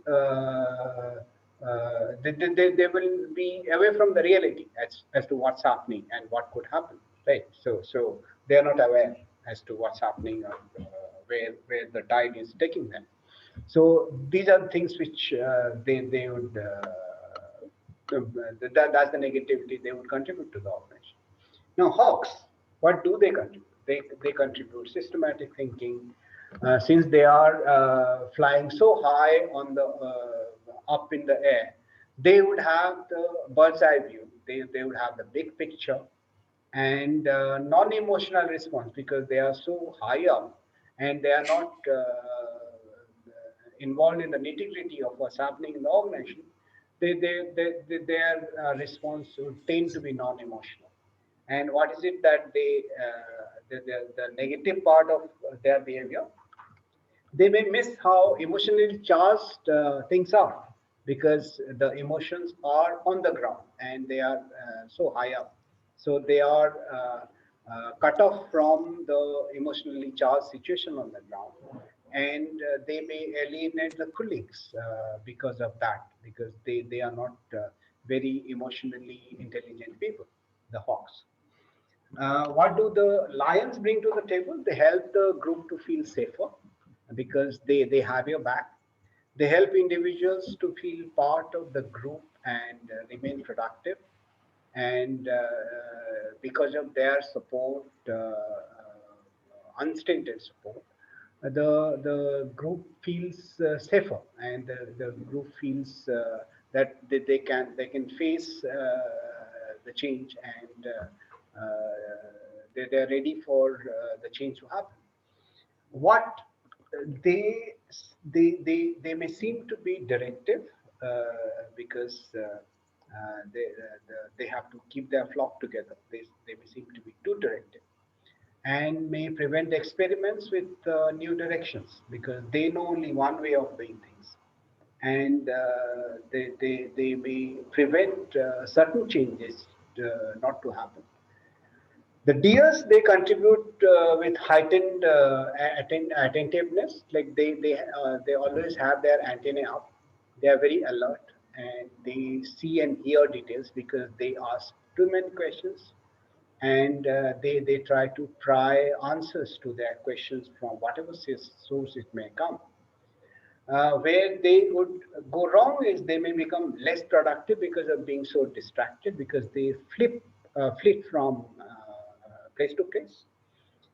they will be away from the reality as to what's happening and what could happen, right? So they are not aware as to what's happening or where the tide is taking them. So these are things which they would that's the negativity they would contribute to the organization. Now, hawks, what do they contribute? They contribute systematic thinking. Since they are flying so high on the up in the air, they would have the bird's eye view. They would have the big picture and non-emotional response because they are so high up and they are not involved in the nitty-gritty of what's happening in the organization. Their response would tend to be non-emotional. And what is it that the negative part of their behavior? They may miss how emotionally charged things are because the emotions are on the ground and they are so high up. So they are cut off from the emotionally charged situation on the ground, and they may alienate the colleagues because of that, because they are not very emotionally intelligent people, the hawks. What do the lions bring to the table? They help the group to feel safer because they have your back. They help individuals to feel part of the group and remain productive. And because of their support, unstinted support, the group feels safer, and the group feels that they can face the change, and they're ready for the change to happen. What they they may seem to be directive because they have to keep their flock together. They may seem to be too directive and may prevent experiments with new directions because they know only one way of doing things, and they may prevent certain changes not to happen. The deers, they contribute with heightened attentiveness. Like they always have their antennae up. They are very alert and they see and hear details because they ask too many questions, and they try to pry answers to their questions from whatever source it may come. Where they would go wrong is they may become less productive because of being so distracted, because they flit from place to place,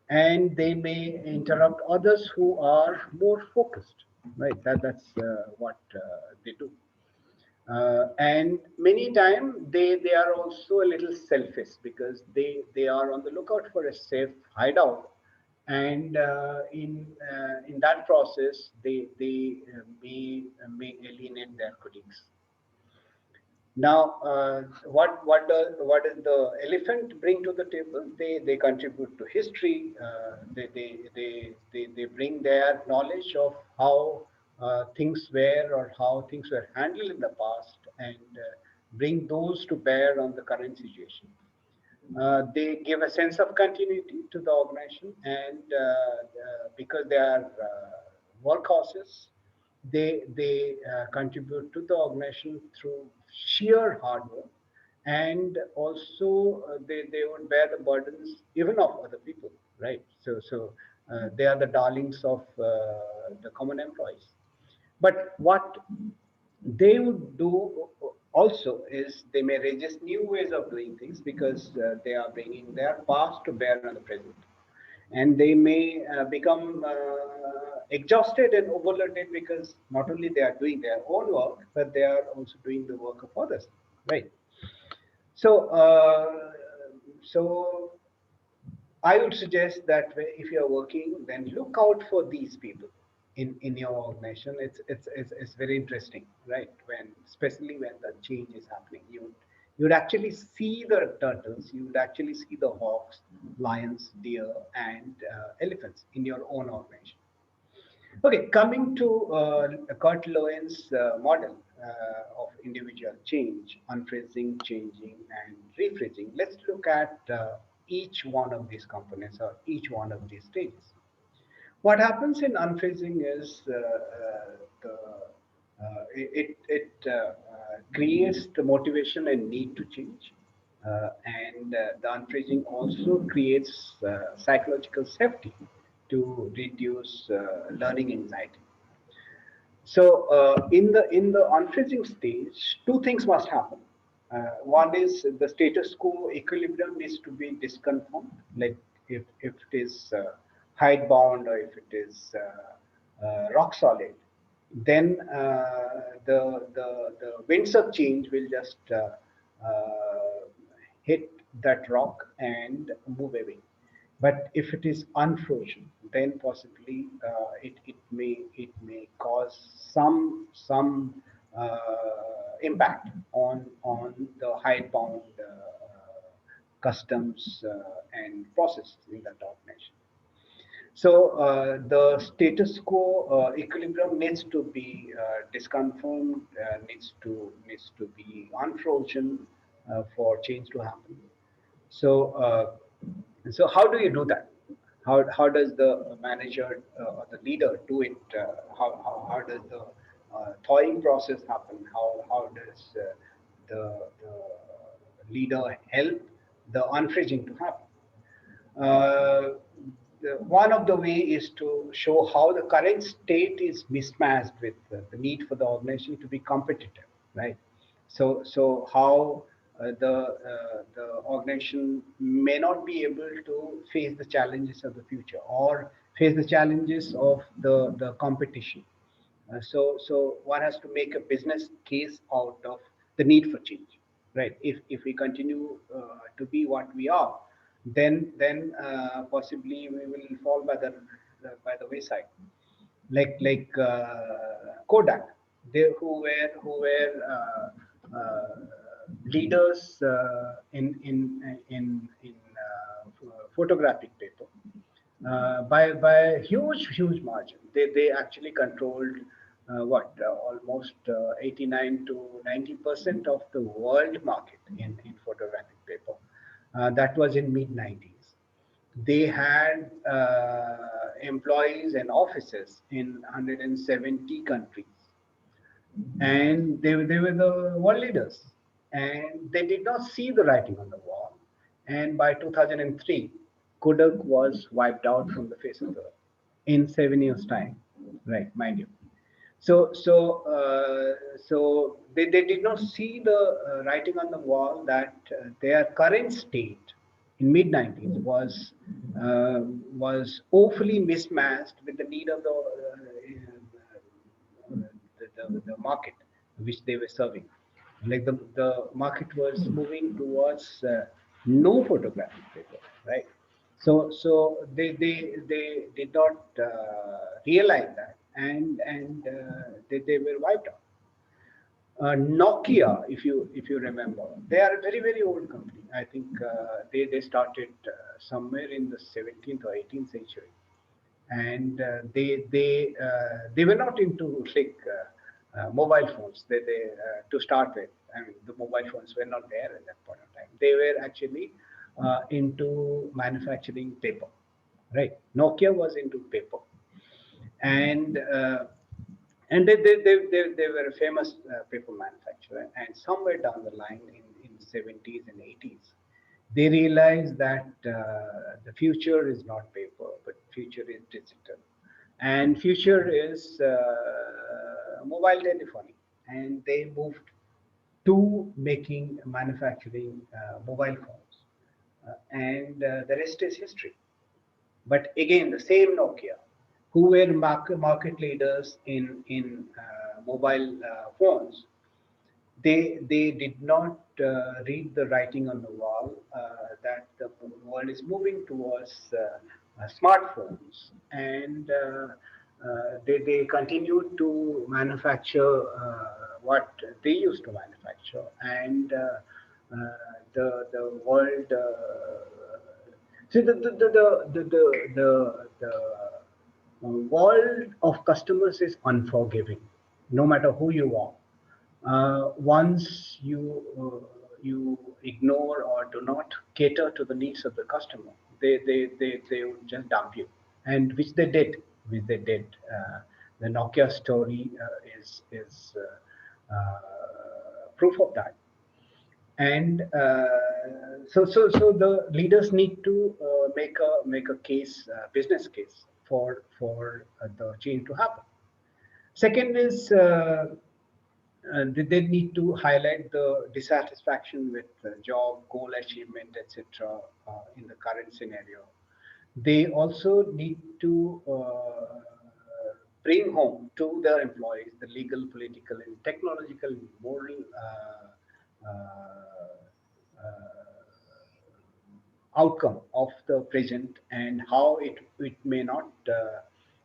and they may interrupt others who are more focused. Right, that's what they do. And many times they are also a little selfish because they are on the lookout for a safe hideout, and in that process they may alienate their colleagues. Now, what does the elephant bring to the table? They contribute to history. They bring their knowledge of how things were or how things were handled in the past, and bring those to bear on the current situation. They give a sense of continuity to the organization, and because they are workhorses, they contribute to the organization through sheer hard work, and also they would bear the burdens even of other people, right? So they are the darlings of the common employees. But what they would do also is they may resist new ways of doing things because they are bringing their past to bear on the present, and they may become exhausted and overloaded because not only they are doing their own work, but they are also doing the work of others, right? So uh, so I would suggest that if you are working, then look out for these people in your organization. It's very interesting, right? When, especially when the change is happening, you would actually see the turtles, you would actually see the hawks, lions, deer, and elephants in your own organization. Okay, coming to Kurt Lowen's model of individual change, unphrasing, changing, and rephrasing, let's look at each one of these components or each one of these stages. What happens in unphrasing is it creates the motivation and need to change, and the unphrasing also creates psychological safety to reduce learning anxiety. So in the unfreezing stage, two things must happen. One is the status quo equilibrium needs to be disconfirmed, like if it is height bound or if it is rock solid, then the winds of change will just hit that rock and move away. But if it is unfrozen, then possibly it may cause some impact on the hidebound customs and processes in that organization. So the status quo equilibrium needs to be disconfirmed, needs to be unfrozen for change to happen. So how do you do that? How does the manager or the leader do it? How does the thawing process happen? How does the leader help the unfreezing to happen? Uh, One of the way is to show how the current state is mismatched with the need for the organization to be competitive, right? So how the organization may not be able to face the challenges of the future or face the challenges of the competition. So one has to make a business case out of the need for change, right? If we continue to be what we are, then possibly we will fall by the wayside. Like Kodak, they who were leaders in photographic paper by a huge margin. They actually controlled almost 89 to 90% of the world market in photographic paper. That was in mid 90s. They had employees and offices in 170 countries, and they were the world leaders, and they did not see the writing on the wall. And by 2003, Kodak was wiped out from the face of the earth in 7 years' time, right? Mind you. So they did not see the writing on the wall that their current state in mid 90s was awfully mismatched with the need of the market which they were serving. Like the market was moving towards no photographic paper, right? So they did not realize that, and they were wiped out. Nokia, if you remember, they are a very old company. I think they started somewhere in the 17th or 18th century, and they were not into mobile phones. They to start with. I mean, the mobile phones were not there at that point of time. They were actually into manufacturing paper, right? Nokia was into paper, and they were a famous paper manufacturer. And somewhere down the line in 70s and 80s, they realized that the future is not paper, but future is digital, and future is mobile telephony. And they moved to making manufacturing mobile phones, and the rest is history. But again, the same Nokia, who were market leaders in mobile phones, they did not read the writing on the wall that the world is moving towards smartphones, and they continued to manufacture what they used to manufacture, and the world. See the world of customers is unforgiving, no matter who you are. Once you ignore or do not cater to the needs of the customer, they will just dump you, and which they did. The Nokia story is proof of that. And so the leaders need to make a case, business case for the change to happen. Second is they need to highlight the dissatisfaction with job, goal achievement, etc. In the current scenario. They also need to bring home to their employees the legal, political, and technological, moral outcome of the present, and how it may not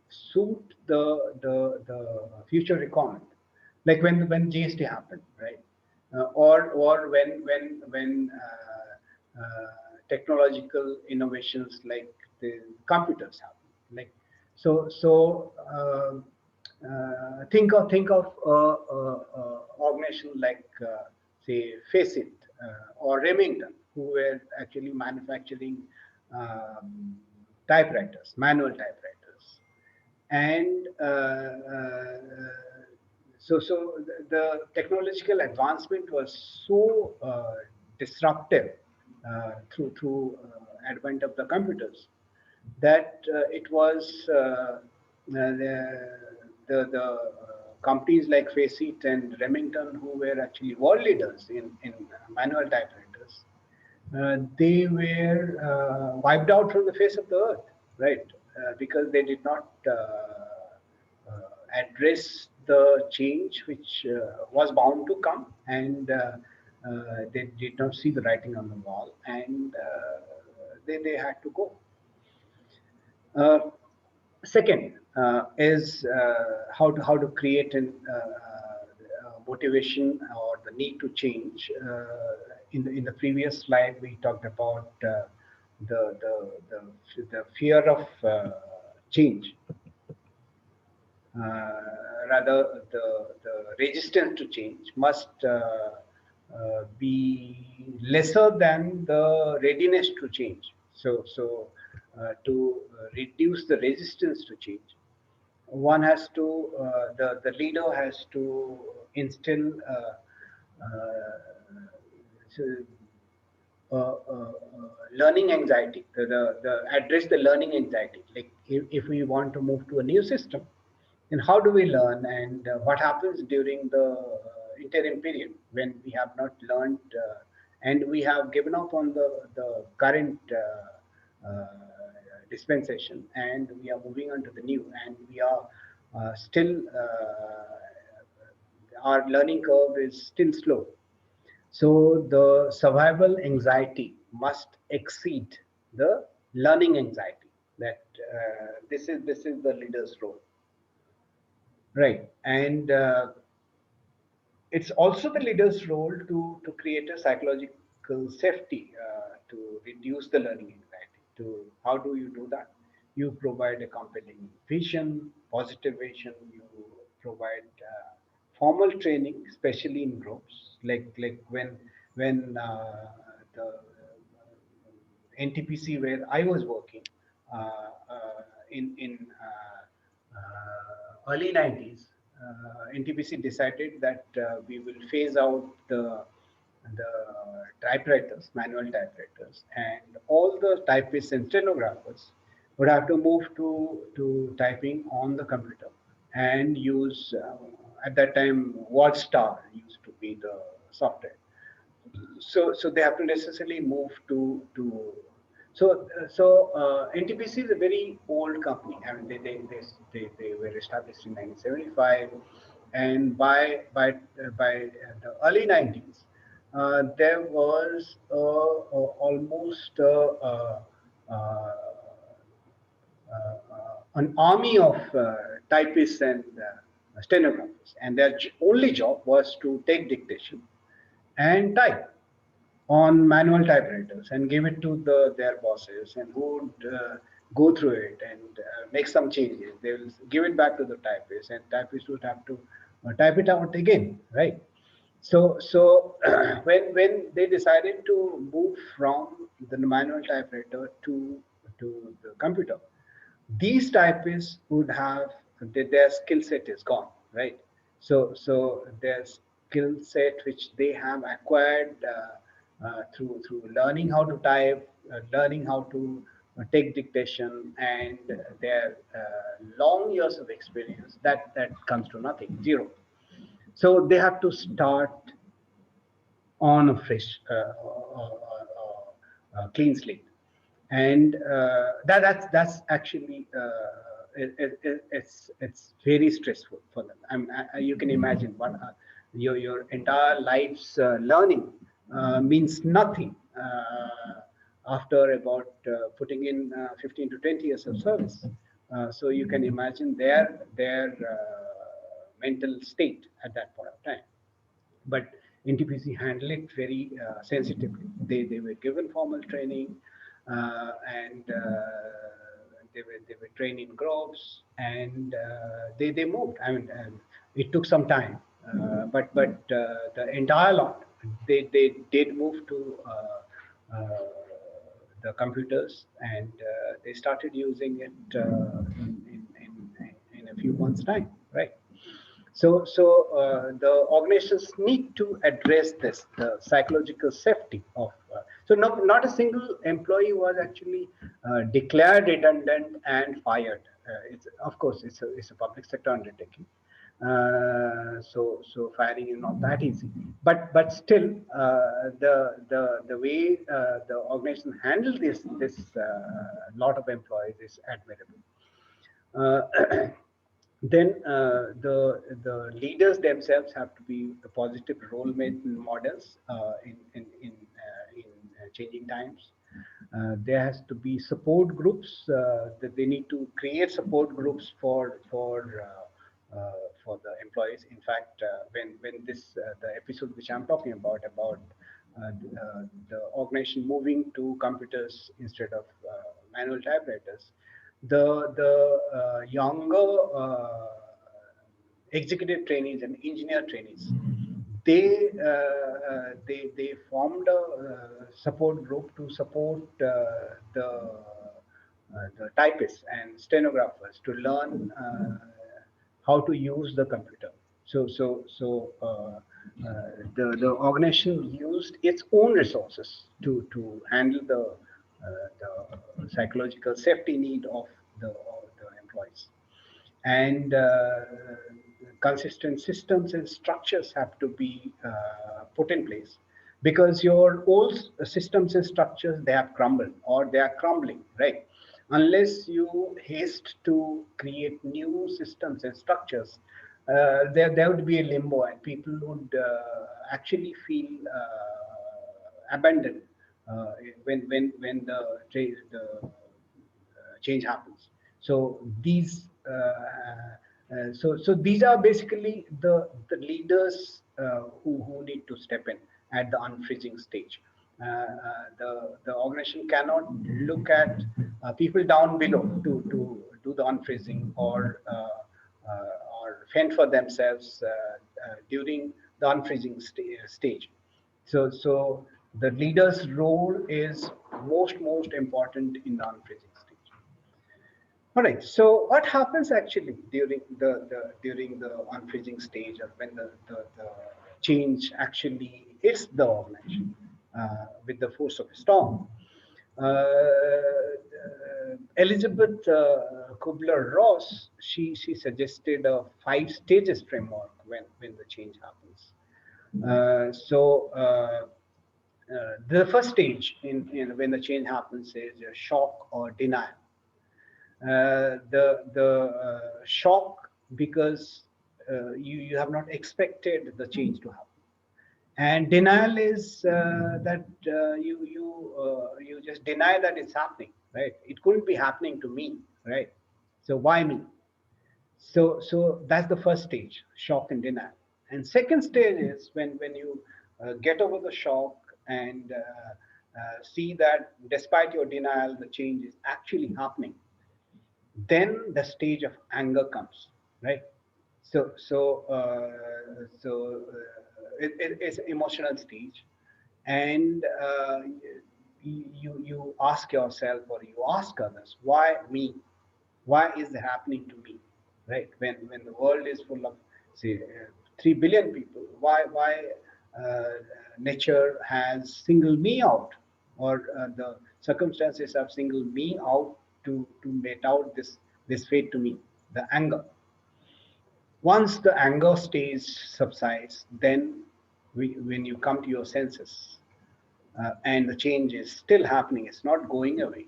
suit the future requirement, like when GST happened, right? Or when technological innovations like the computers happen, like think of organization like say Faceit or Remington, who were actually manufacturing typewriters, manual typewriters, and the technological advancement was so disruptive through advent of the computers, that it was the companies like Faceit and Remington, who were actually world leaders in manual typewriters, they were wiped out from the face of the earth, right? Because they did not address the change which was bound to come, and they did not see the writing on the wall, and they had to go. Uh, Second is how to create an motivation or the need to change. In the previous slide, we talked about the fear of change, rather the resistance to change must be lesser than the readiness to change. To reduce the resistance to change, one has to the leader has to instill so, learning anxiety, the address the learning anxiety. Like if we want to move to a new system, then how do we learn, and what happens during the interim period when we have not learned and we have given up on the current dispensation, and we are moving on to the new, and we are still our learning curve is still slow. So the survival anxiety must exceed the learning anxiety. That this is the leader's role, right? And it's also the leader's role to create a psychological safety to reduce the learning anxiety. To how do you do that? You provide a compelling vision, positive vision. You provide formal training, especially in groups, like when the NTPC where I was working in early 90s, NTPC decided that we will phase out the typewriters, manual typewriters, and all the typists and stenographers would have to move to typing on the computer and use at that time WordStar used to be the software. So they have to necessarily move to NTPC is a very old company. I mean, they were established in 1975, and by the early 90s, there was almost an army of typists and stenographers, and their only job was to take dictation and type on manual typewriters and give it to their bosses, and who would go through it and make some changes. They will give it back to the typist, and typist would have to type it out again, right? So when they decided to move from the manual typewriter to the computer, these typists would have their skill set is gone, right? So their skill set which they have acquired through learning how to type, learning how to take dictation, and their long years of experience, that comes to nothing, zero. So they have to start on a fresh, clean slate, and that's actually it's very stressful for them. You can imagine what your entire life's learning means nothing after about putting in 15 to 20 years of service. So you can imagine their mental state at that point of time. But NTPC handled it very sensitively. They were given formal training, and they were trained in groups, and they moved. I mean, it took some time, but the entire lot they did move to the computers, and they started using it in a few months' time, right? So the organizations need to address this, the psychological safety of. So not a single employee was actually declared redundant and fired. It's of course it's a public sector undertaking. So firing is not that easy, but still the way the organization handled this lot of employees is admirable. Uh, then the leaders themselves have to be the positive role models in changing times. There has to be support groups that they need to create support groups for the employees. In fact, when this the episode which I'm talking about the organization moving to computers instead of manual typewriters, the younger executive trainees and engineer trainees, they formed a support group to support the typists and stenographers to learn how to use the computer. The organization used its own resources to handle the psychological safety need of the employees, and consistent systems and structures have to be put in place, because your old systems and structures, they have crumbled or they are crumbling, right? Unless you haste to create new systems and structures, there would be a limbo, and people would actually feel abandoned when the change happens. So these are basically the leaders who need to step in at the unfreezing stage. The organization cannot look at people down below to do the unfreezing or fend for themselves during the unfreezing stage. So the leader's role is most important in the unfreezing stage. All right. So what happens actually during the unfreezing stage, or when the change actually hits the organization with the force of a storm? Elizabeth Kubler-Ross, she suggested a 5 stages framework when the change happens. The first stage in when the change happens is shock or denial. The shock, because you have not expected the change to happen, and denial is that you just deny that it's happening, right? It couldn't be happening to me, right? So why me? So that's the first stage, shock and denial. And second stage is when you get over the shock, and see that despite your denial, the change is actually happening, then the stage of anger comes, right? It's emotional stage, and you ask yourself or you ask others, why me? Why is it happening to me, right? When the world is full of, say, 3 billion people, why uh, nature has singled me out, or the circumstances have singled me out to mete out this fate to me, the anger. Once the anger stage subsides, then when you come to your senses, and the change is still happening, it's not going away,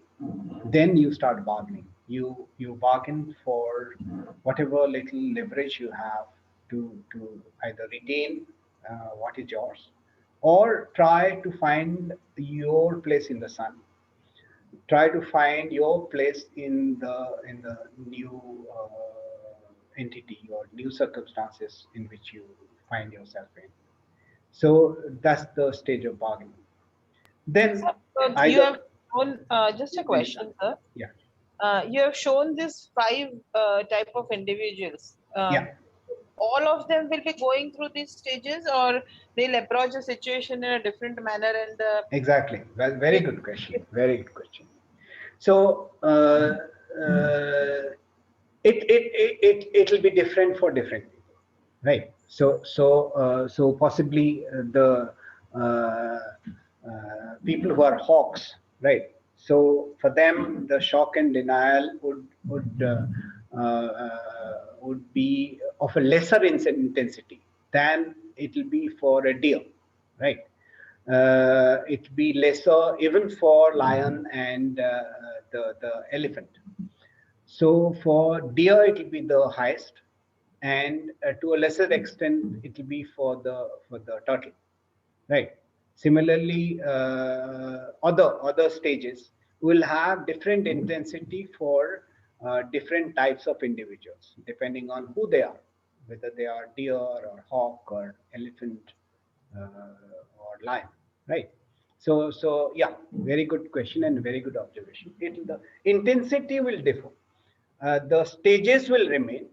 then you start bargaining. You bargain for whatever little leverage you have to either retain what is yours, or try to find your place in the sun, try to find your place in the new entity or new circumstances in which you find yourself in. So that's the stage of bargaining. Then You either have shown, just a question, sir. yeah, You have shown this five type of individuals. yeah, All of them will be going through these stages, or they'll approach a situation in a different manner, and exactly. Well, very it, good question. Very good question. So it'll be different for different people, right? So possibly people who are hawks, right? So for them, the shock and denial would be of a lesser intensity than it'll be for a deer, right? It be lesser even for lion and the elephant. So for deer, it will be the highest, and to a lesser extent, it will be for the turtle, right? Similarly, other stages will have different intensity for different types of individuals, depending on who they are, whether they are deer or hawk or elephant or lion, right? So yeah, very good question and very good observation. The intensity will differ. The stages will remain,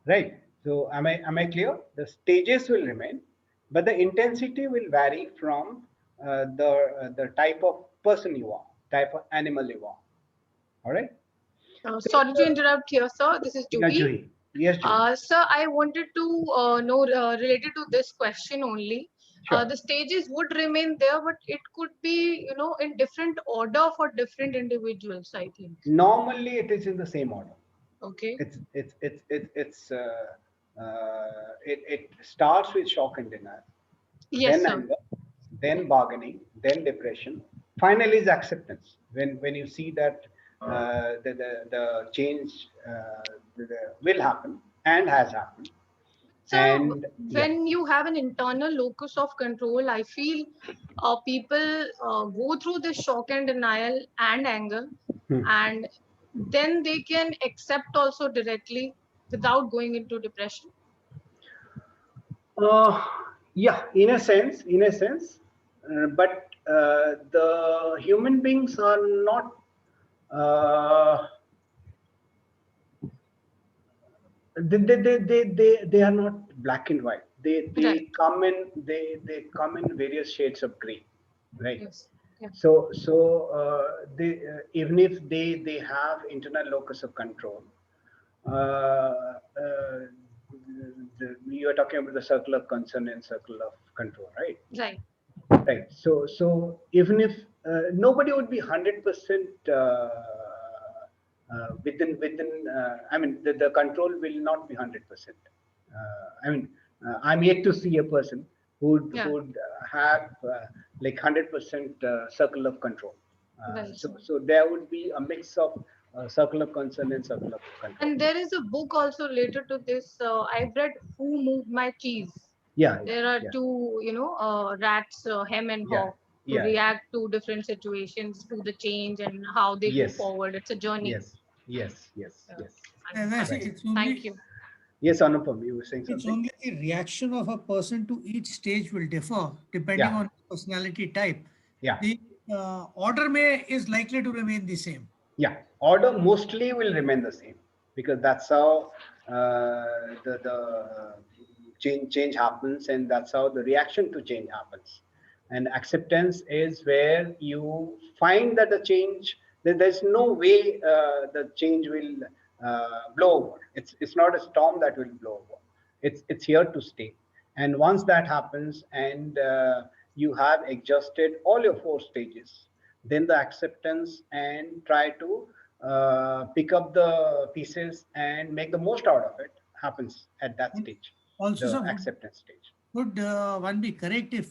right? So am I clear? The stages will remain, but the intensity will vary from the type of person you are, type of animal you are. All right. So Sorry to interrupt here, sir. This is yeah, Juhi. Juhi. Yes, Juhi. Sir, I wanted to know related to this question only. Sure. The stages would remain there, but it could be, in different order for different individuals, I think. Normally, it is in the same order. Okay. It starts with shock and denial, Yes, then sir. anger, then bargaining, then depression. Finally, is acceptance. When you see that the change will happen and has happened, So and yeah, when you have an internal locus of control, I feel people go through this shock and denial and anger, Hmm. and then they can accept also directly without going into depression. uh, yeah, in a sense, but the human beings are not. Uh, they are not black and white. Right. They come in various shades of gray, right? Yes. Yeah. They even if they have internal locus of control, you are talking about the circle of concern and circle of control, right? Right. Right. So even if nobody would be 100% I mean, the control will not be 100%. I'm yet to see a person Yeah. who'd have like 100% circle of control. Right. So there would be a mix of circle of concern and circle of control. And there is a book also related to this. I've read Who Moved My Cheese. Yeah. There are Yeah. two, rats, Hem and Yeah. Haw, who Yeah. react to different situations, to the change and how they go Yes. forward. It's a journey. Yes. Yes. Yes. Uh, Yes. And I think Right. it's only Thank you. Yes, Anupam, you were saying it's something? only the reaction of a person to each stage will differ depending Yeah. on personality type. Yeah. the order is likely to remain the same. Yeah, order mostly will remain the same because that's how the change happens, and that's how the reaction to change happens. And acceptance is where you find that the change, that there's no way the change will blow over. It's not a storm that will blow over. It's here to stay. And once that happens, and you have adjusted all your four stages, then the acceptance and try to pick up the pieces and make the most out of it happens at that And stage, also, the sir, acceptance stage. would one be correct if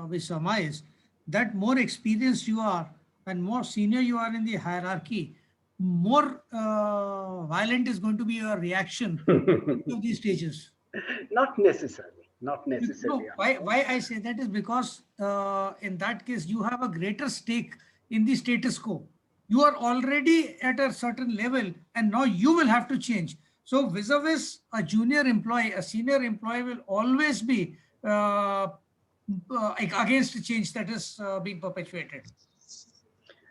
we surmise that more experienced you are and more senior you are in the hierarchy, more violent is going to be your reaction to these stages? Not necessarily, not No, necessarily. why I say that is because in that case you have a greater stake in the status quo. You are already at a certain level, and now you will have to change. So vis-a-vis a junior employee, a senior employee will always be against change that is being perpetuated.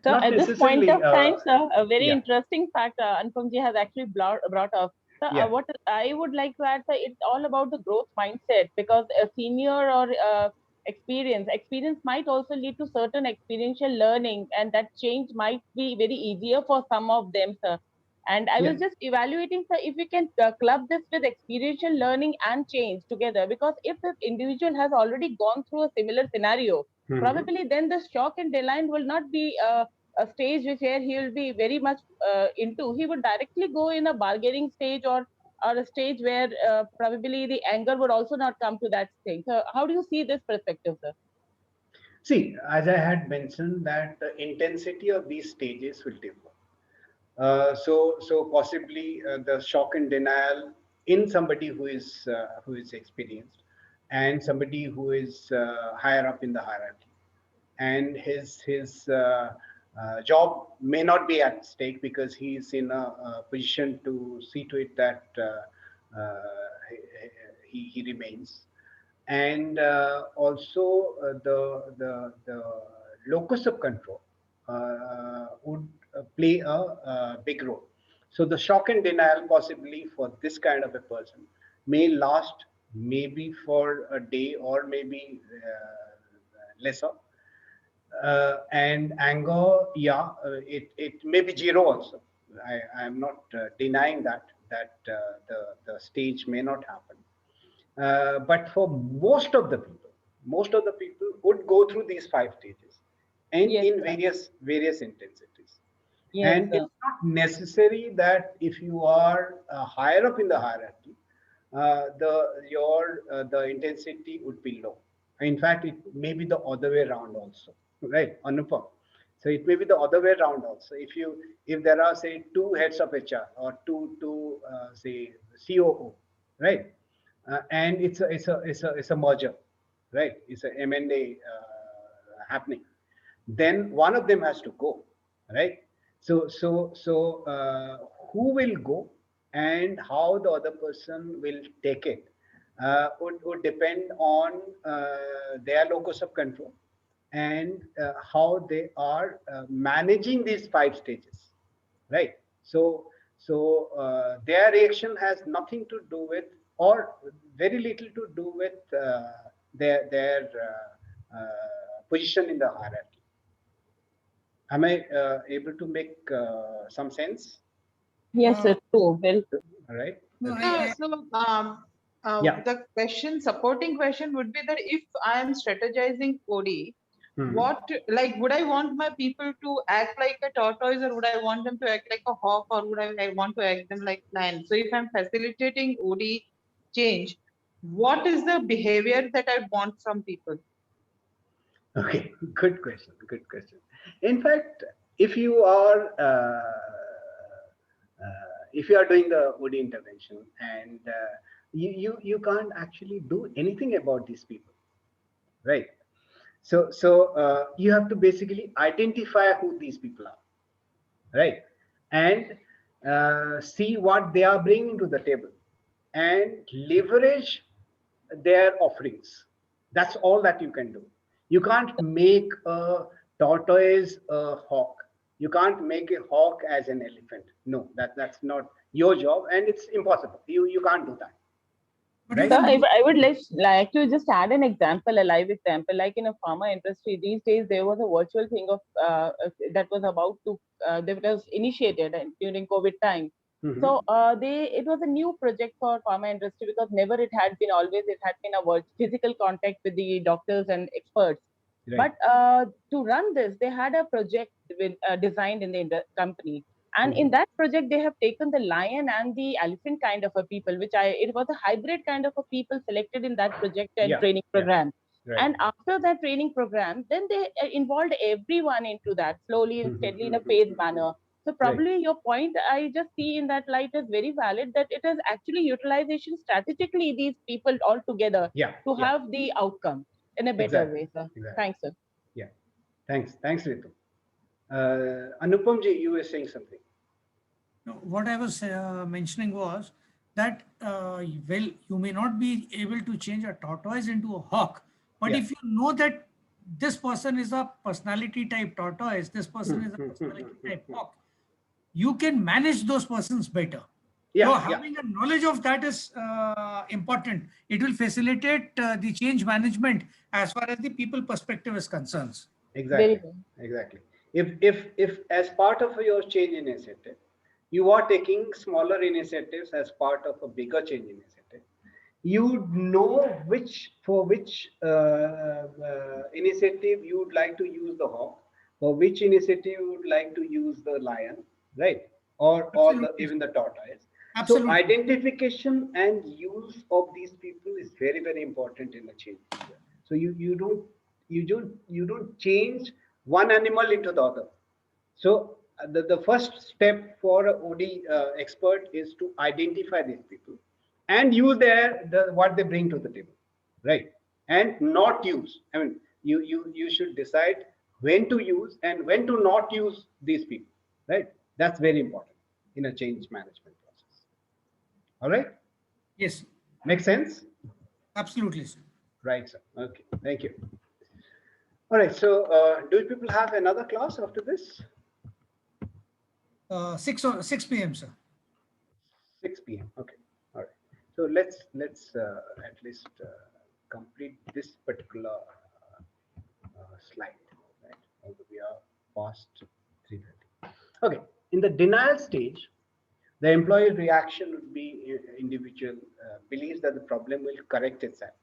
So Not at this point necessarily. of time, sir, a very Yeah, interesting fact Anupamji has actually brought up. So yeah. what I would like to add, sir, it's all about the growth mindset, because a senior or experience might also lead to certain experiential learning, and that change might be very easier for some of them, sir. And I Yeah. was just evaluating, sir, if we can club this with experiential learning and change together, because if this individual has already gone through a similar scenario, Mhm. probably then the shock and delight will not be a stage which where he will be very much into. He would directly go in a bargaining stage, or a stage where probably the anger would also not come to that stage. So how do you see this perspective, sir? See, as I had mentioned, that the intensity of these stages will differ. So possibly the shock and denial in somebody who is experienced, and somebody who is higher up in the hierarchy, and his job may not be at stake because he is in a position to see to it that he remains. And also the locus of control would play a big role. So the shock and denial possibly for this kind of a person may last maybe for a day or maybe lesser. And anger, yeah, it may be zero also. I'm not denying that the stage may not happen. But for most of the people would go through these five stages, and Yes, in sir. various intensities. Yes, And sir. it's not necessary that if you are higher up in the hierarchy, the intensity would be low. In fact, it may be the other way around also, right, Anupam? So it may be the other way around also. If there are say two heads of HR or two say COO, right, and it's a merger, right? It's a M&A happening. Then one of them has to go, right? So who will go and how the other person will take it would depend on their locus of control, and how they are managing these five stages, right? So their reaction has nothing to do with, or very little to do with their position in the hierarchy. Am I able to make some sense? Yes, Uh, sir. True. Very true. All right. no, Okay. I Yeah. The supporting question would be that if I am strategizing OD, Hmm. what, like, would I want my people to act like a tortoise, or would I want them to act like a hawk, or would I want to act them like lion? So if I'm facilitating OD change, what is the behavior that I want from people? Okay. Good question. Good question. In fact, if you are if you are doing the OD intervention, and you can't actually do anything about these people, right? So you have to basically identify who these people are, right? And see what they are bringing to the table, and leverage their offerings. That's all that you can do. You can't make a tortoise a hawk. You can't make a hawk as an elephant. No, that's not your job, and it's impossible. You can't do that, But you So right? can do. I would like to just add an example, a live example, like in a pharma industry these days, there was a virtual thing of that was about to that was initiated during COVID time. Hmm. So it was a new project for pharma industry because never it had been, always it had been a physical contact with the doctors and experts. Right. But to run this, they had a project with designed in the company, and in Hmm. that project they have taken the lion and the elephant kind of a people, which I it was a hybrid kind of a people selected in that project and Yeah. training Yeah. program. Right. And after that training program, then they involved everyone into that slowly and steadily in a phased Mhm. manner. So Right. probably your point I just see in that light is very valid, that it is actually utilization strategically these people all together Yeah. to Yeah. have the outcome in a better Exactly. way, sir. Exactly. Thanks, sir. Yeah. Thanks. Thanks, Ritu. Anupam ji, you were saying something. No, what I was mentioning was that, well, you may not be able to change a tortoise into a hawk, but Yeah. if you know that this person is a personality type tortoise, this person is a personality type hawk, you can manage those persons better. So Yeah. Yeah. having a knowledge of that is important. It will facilitate the change management as far as the people perspective is concerned. Very Exactly. good. Exactly. If as part of your change initiative, you are taking smaller initiatives as part of a bigger change initiative, you know which initiative you would like to use the hawk, for which initiative you would like to use the lion, right? Or the Absolutely. even the tortoise. So Absolutely. identification and use of these people is very, very important in the change. So you don't change one animal into the other. So the first step for a OD expert is to identify these people and use what they bring to the table, right? And not use. I mean, you should decide when to use and when to not use these people, right? That's very important in a change management process. All right, Yes, make sense? absolutely. Right, sir. Okay, thank you. All right. So, do people have another class after this? 6 p.m., sir. 6 p.m. Okay. All right. So let's at least complete this particular slide. Right. Although we are past 3:30. Okay. In the denial stage, the employee reaction would be individual believes that the problem will correct itself,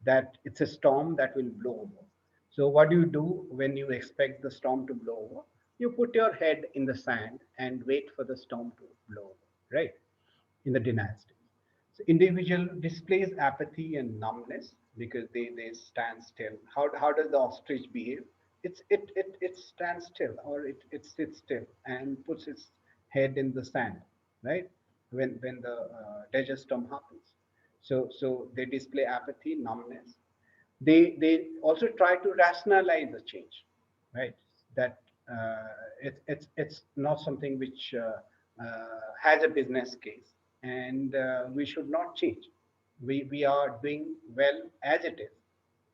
that it's a storm that will blow over. So what do you do when you expect the storm to blow over? You put your head in the sand and wait for the storm to blow over, right? In the denial stage. So individual displays apathy and numbness because they stand still. How does the ostrich behave? It stands still, or it sits still and puts its head in the sand, right? When the desert storm happens. So they display apathy, numbness. They also try to rationalize the change, right? That it's not something which has a business case, and we should not change. We are doing well as it is,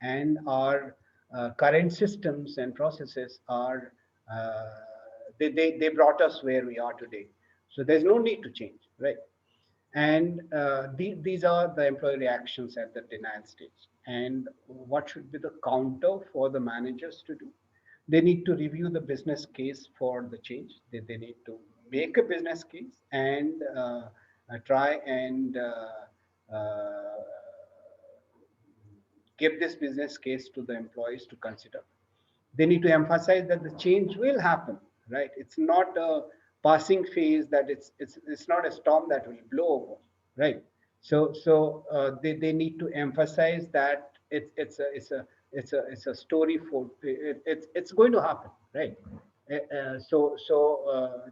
and our current systems and processes are uh, they brought us where we are today. So there's no need to change, right? And these are the employee reactions at the denial stage. And what should be the counter for the managers to do? They need to review the business case for the change. They need to make a business case and try and give this business case to the employees to consider. They need to emphasize that the change will happen, right? It's not a passing phase, that it's not a storm that will blow over, right? They need to emphasize that it's a story for it's going to happen, right?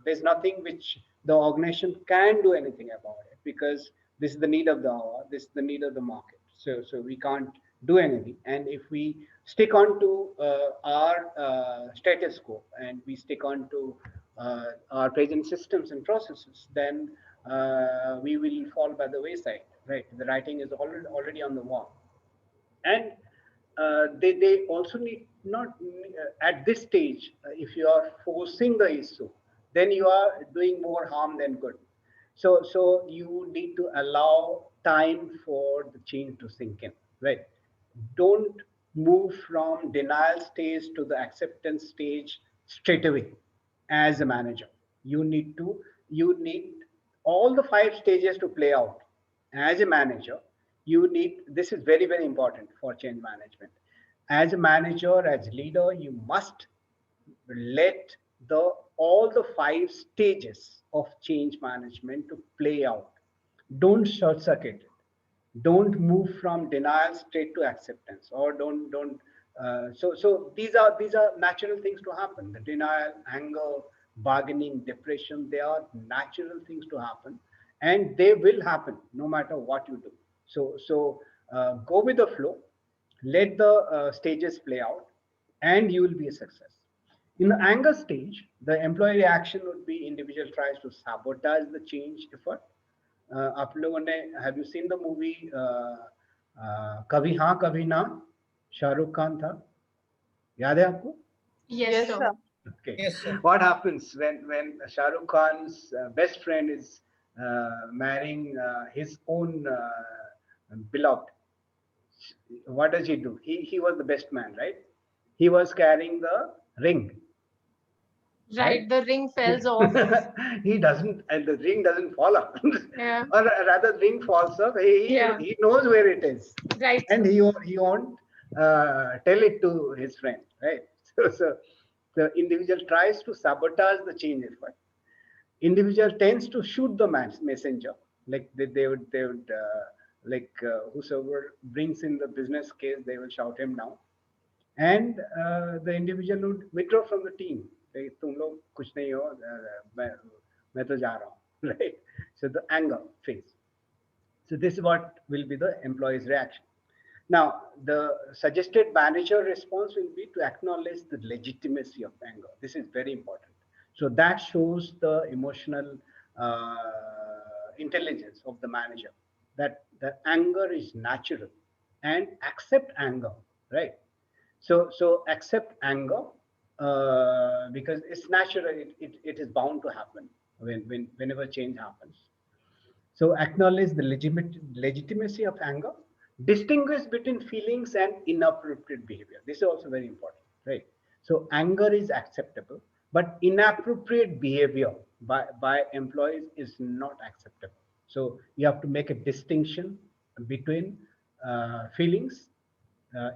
There's nothing which the organization can do anything about it, because this is the need of the hour, this is the need of the market. So we can't do anything. And if we stick on to our status quo, and we stick on to our present systems and processes, then we will fall by the wayside, right? The writing is already on the wall. And they also need not at this stage. If you are forcing the issue, then you are doing more harm than good. So you need to allow time for the change to sink in, right? Don't move from denial stage to the acceptance stage straight away. As a manager, you need all the five stages to play out. As a manager, you need, this is very very important for change management. As a manager, as a leader, you must let the all the five stages of change management to play out. Don't short circuit it. Don't move from denial straight to acceptance, or don't so these are natural things to happen. The denial, anger, bargaining, depression, they are natural things to happen, and they will happen no matter what you do. So go with the flow, let the stages play out, and you will be a success. In the anger stage, the employee reaction would be individual tries to sabotage the change effort. आप लोगों ने, have you seen the movie कभी हाँ कभी ना? शाहरुख खान था, याद है आपको? Yes, Yes, sir. sir. Okay. Yes, sir. What happens when Shahrukh Khan's best friend is marrying his own beloved? What does he do? He was the best man, right? He was carrying the ring, Right, right? the ring falls off. He doesn't, and the ring doesn't fall off. Yeah, Or rather, ring falls off. yeah, He knows where it is, right, and sir. he won't tell it to his friend, right? So the individual tries to sabotage the change effort. Individual tends to shoot the messenger, like they would like whosoever brings in the business case, they will shout him down, and the individual would withdraw from the team. Like, तुम लोग कुछ नहीं हो, मैं तो जा रहा हूँ, right? So the anger phase. So this is what will be the employee's reaction. Now, the suggested manager response will be to acknowledge the legitimacy of anger. This is very important. So that shows the emotional intelligence of the manager, that the anger is natural, and accept anger, right? So accept anger because it's natural. It is bound to happen whenever change happens. So acknowledge the legitimacy of anger. Distinguish between feelings and inappropriate behavior. This is also very important, right? So anger is acceptable, but inappropriate behavior by employees is not acceptable. So you have to make a distinction between feelings,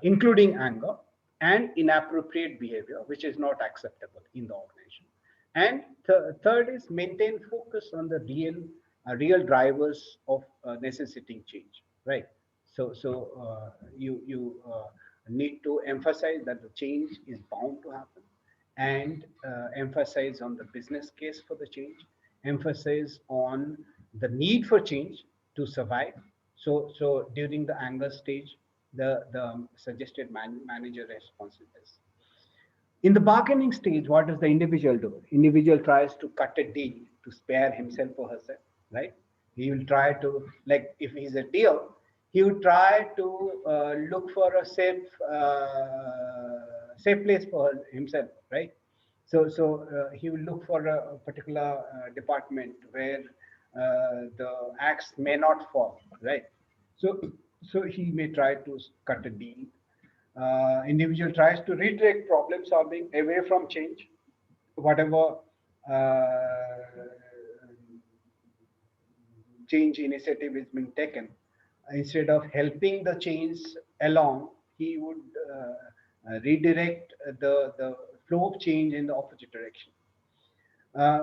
including anger, and inappropriate behavior, which is not acceptable in the organization. And third is maintain focus on the real drivers of necessitating change, right? So you need to emphasize that the change is bound to happen, and emphasize on the business case for the change, emphasize on the need for change to survive. So during the anger stage, the suggested manager response is this. In the bargaining stage, what does the individual do? Individual tries to cut a deal to spare himself or herself, right? He will try to, like, if he's a deal, he would try to look for a safe place for himself, right? So he will look for a particular department where the axe may not fall, right? So he may try to cut a deal. Individual tries to redirect problem solving away from change. Whatever change initiative is being taken, instead of helping the change along, he would redirect the flow of change in the opposite direction.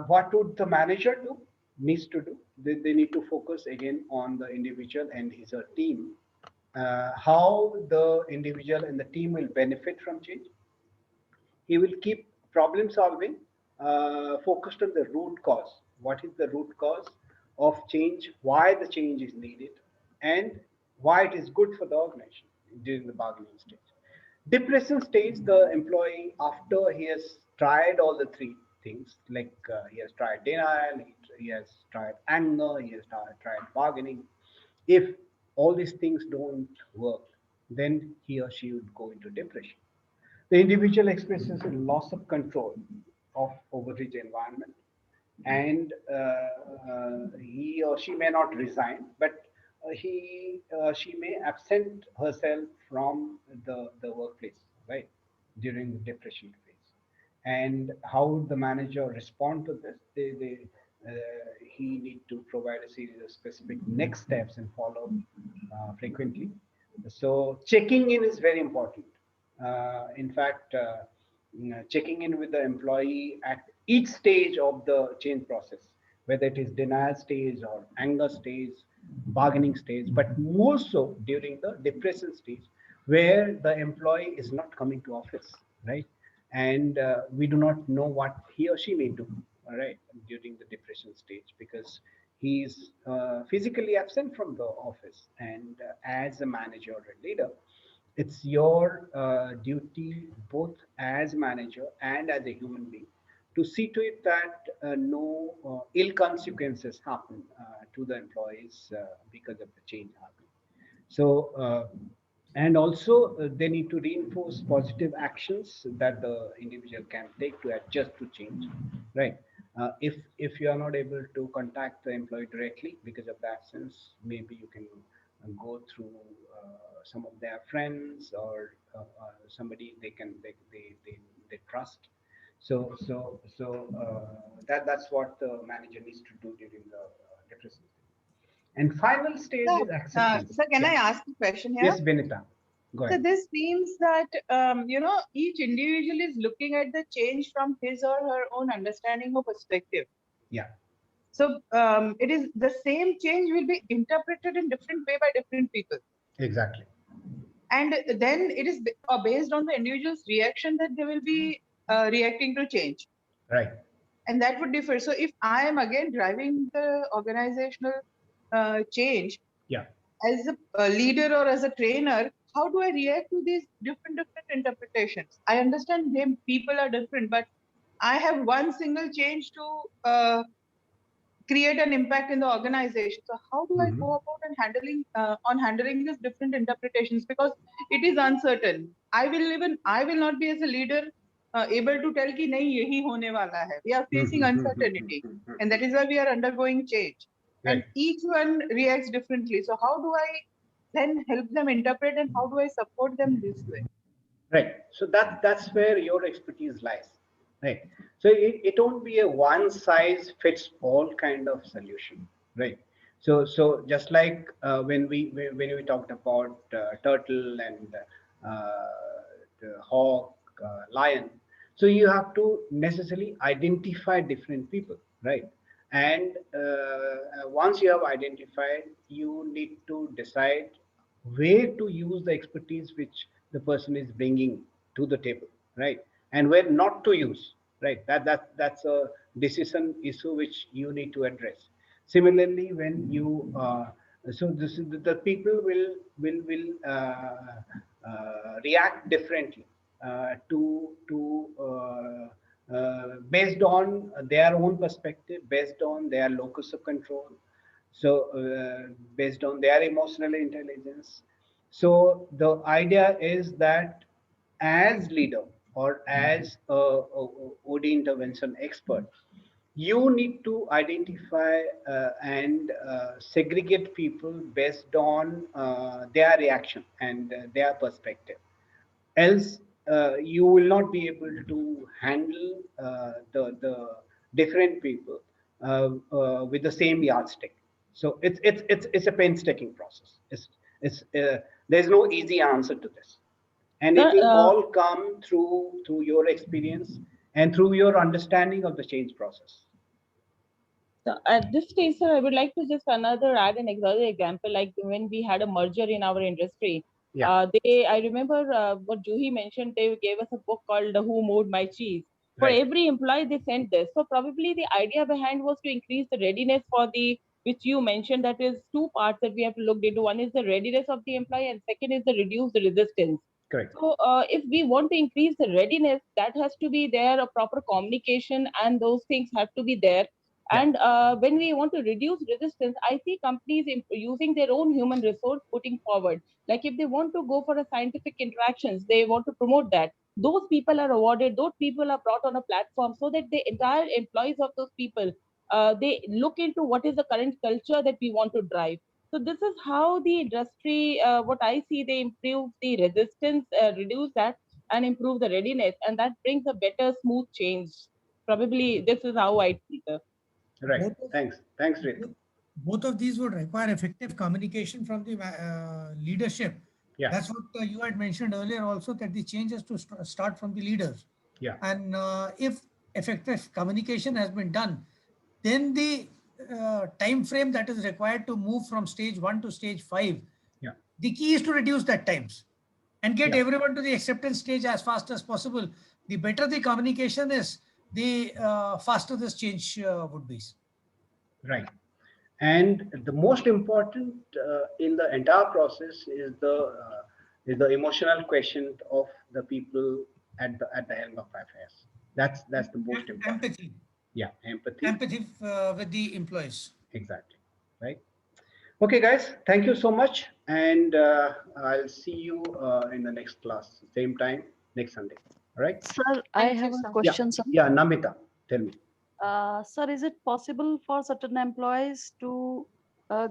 What would the manager do? Needs to do? They need to focus again on the individual and his or team. How the individual and the team will benefit from change. He will keep problem solving focused on the root cause. What is the root cause of change? Why the change is needed, and why it is good for the organization during the bargaining stage. Depression stage, the employee, after he has tried all the three things, like he has tried denial, he has tried anger, he has tried bargaining. If all these things don't work, then he or she would go into depression. The individual expresses a loss of control of over his environment, and he or she may not resign, but she may absent herself from the workplace, right, during the depression phase. And how would the manager respond to this? He need to provide a series of specific next steps and follow frequently. So checking in is very important. In fact, checking in with the employee at each stage of the change process, whether it is denial stage or anger stage, bargaining stage, but more so during the depression stage, where the employee is not coming to office, right? And we do not know what he or she may do, all right, during the depression stage, because he is physically absent from the office. And as a manager or a leader, it's your duty, both as manager and as a human being, to see to it that no ill consequences happen to the employees because of the change happening. So, and also they need to reinforce positive actions that the individual can take to adjust to change, right? If you are not able to contact the employee directly because of the absence, maybe you can go through some of their friends, or somebody they trust. That's what the manager needs to do during the depression stage. And final stage So, is acceptance. so can Yeah. I ask a question here? Yes, Benita, go So ahead. this means that each individual is looking at the change from his or her own understanding or perspective. Yeah, So it is the same change will be interpreted in different way by different people, exactly. and then it is based on the individual's reaction that they will be reacting to change, Right. and that would differ. So if I am again driving the organizational change Yeah. as a leader or as a trainer, how do I react to these different interpretations? I understand them, people are different, but I have one single change to create an impact in the organization. So how do I Mhm. go about and handling these different interpretations? Because it is uncertain. I will not be as a leader able to tell कि नहीं यही होने वाला है. We are facing uncertainty, and that is why we are undergoing change. And Right. each one reacts differently. So how do I then help them interpret, and how do I support them this way? Right. So that's where your expertise lies. Right. So it won't be a one size fits all kind of solution. Right. So just like when we talked about turtle and the hawk, lion. So you have to necessarily identify different people, right? And once you have identified, you need to decide where to use the expertise which the person is bringing to the table, right? And where not to use, right? That's a decision issue which you need to address. Similarly, when you so this is the people will react differently to based on their own perspective, based on their locus of control, so based on their emotional intelligence. So the idea is that as leader or as a OD intervention expert, you need to identify and segregate people based on their reaction and their perspective. Else you will not be able to handle the different people with the same yardstick. So it's a painstaking process. It's there's no easy answer to this, and it Sir, will all come through your experience and through your understanding of the change process. so at this stage, sir, I would like to just another add an another example, like when we had a merger in our industry. Yeah. I remember what Juhi mentioned. They gave us a book called "Who Moved My Cheese." For Right. every employee, they sent this. So probably the idea behind was to increase the readiness for the, which you mentioned, that is two parts that we have to look into. One is the readiness of the employee, and second is the reduce the resistance. Correct. So if we want to increase the readiness, that has to be there, a proper communication, and those things have to be there. Yeah. And when we want to reduce resistance, I see companies using their own human resource putting forward. Like if they want to go for a scientific interactions, they want to promote that. Those people are awarded, those people are brought on a platform so that the entire employees of those people, they look into what is the current culture that we want to drive. So this is how the industry, what I see, they improve the resistance, reduce that, and improve the readiness, and that brings a better, smooth change. Probably this is how I see it. Right. Both of, Thanks, Ritu. both of these would require effective communication from the leadership. Yeah. That's what you had mentioned earlier also, that the change has to start from the leaders. Yeah. And if effective communication has been done, then the time frame that is required to move from stage 1 to stage 5, Yeah. the key is to reduce that times and get Yeah. everyone to the acceptance stage as fast as possible. The better the communication is, the faster this change would be. Right. And the most important in the entire process is the emotional quotient of the people at the helm of affairs. That's the most important. Empathy, Yeah, empathy. empathy with the employees. Exactly. Right. Okay, guys. Thank you so much, and I'll see you in the next class, same time next Sunday. All right. Sir, I Thank you, have a sir. Yeah. question, sir. Yeah, Namita, tell me. Sir, is it possible for certain employees to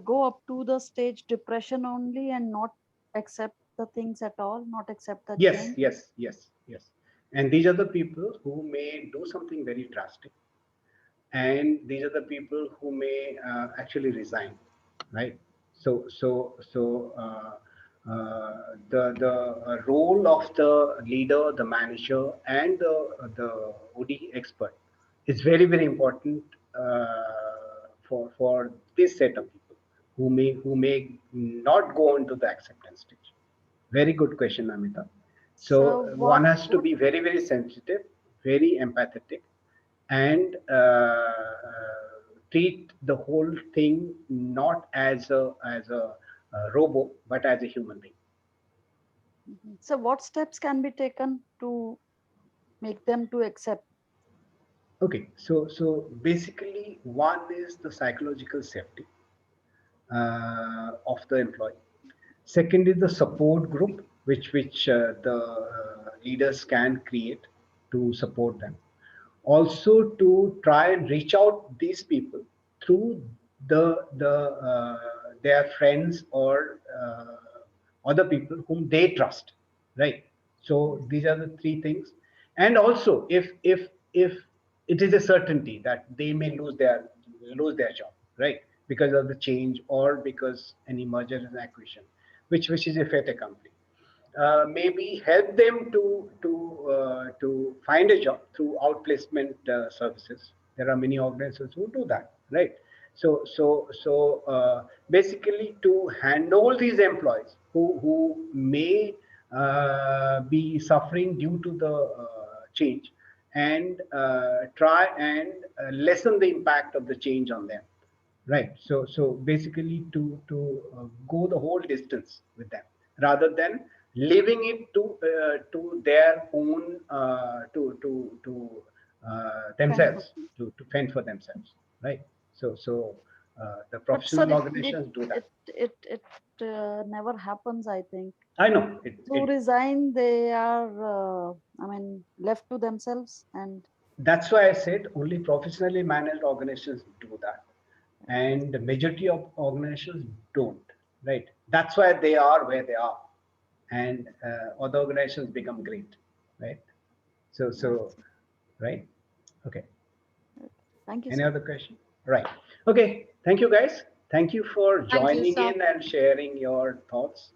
go up to the stage depression only and not accept the things at all, not accept the Yes, change? yes, yes, yes. And these are the people who may do something very drastic, and these are the people who may actually resign, right? The role of the leader, the manager, and the OD expert is very important for this set of people who may not go into the acceptance stage. Very good question, Amita. So So one what has to would be very sensitive, very empathetic, and treat the whole thing not as a robo, but as a human being. so what steps can be taken to make them to accept? Okay, so basically, one is the psychological safety of the employee. Second is the support group, which the leaders can create to support them. Also, to try and reach out these people through their friends or other people whom they trust, right? So these are the three things. And also, if it is a certainty that they may lose their job, right, because of the change or because any merger and acquisition, which is a fait accompli, maybe help them to find a job through outplacement services. There are many organizations who do that, right? So basically, to handle these employees who may be suffering due to the change, and try and lessen the impact of the change on them. Right. So basically, to go the whole distance with them, rather than leaving it to their own themselves, to fend for themselves. Right. So the But sir, professional organizations do that. it never happens, I think. I know it. To resign, they are, I mean, left to themselves, and That's why I said only professionally managed organizations do that, and the majority of organizations don't. Right. That's why they are where they are, and other organizations become great. Right. So right. Okay. thank you, Any sir. other question? Right. Okay. Thank you, guys. Thank you for Thank you, joining sir. in and sharing your thoughts.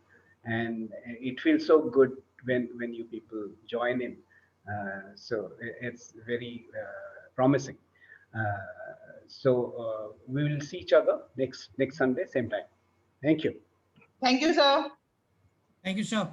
And it feels so good when you people join in. So it's very promising. We will see each other next Sunday, same time. Thank you. Thank you, sir. Thank you, sir.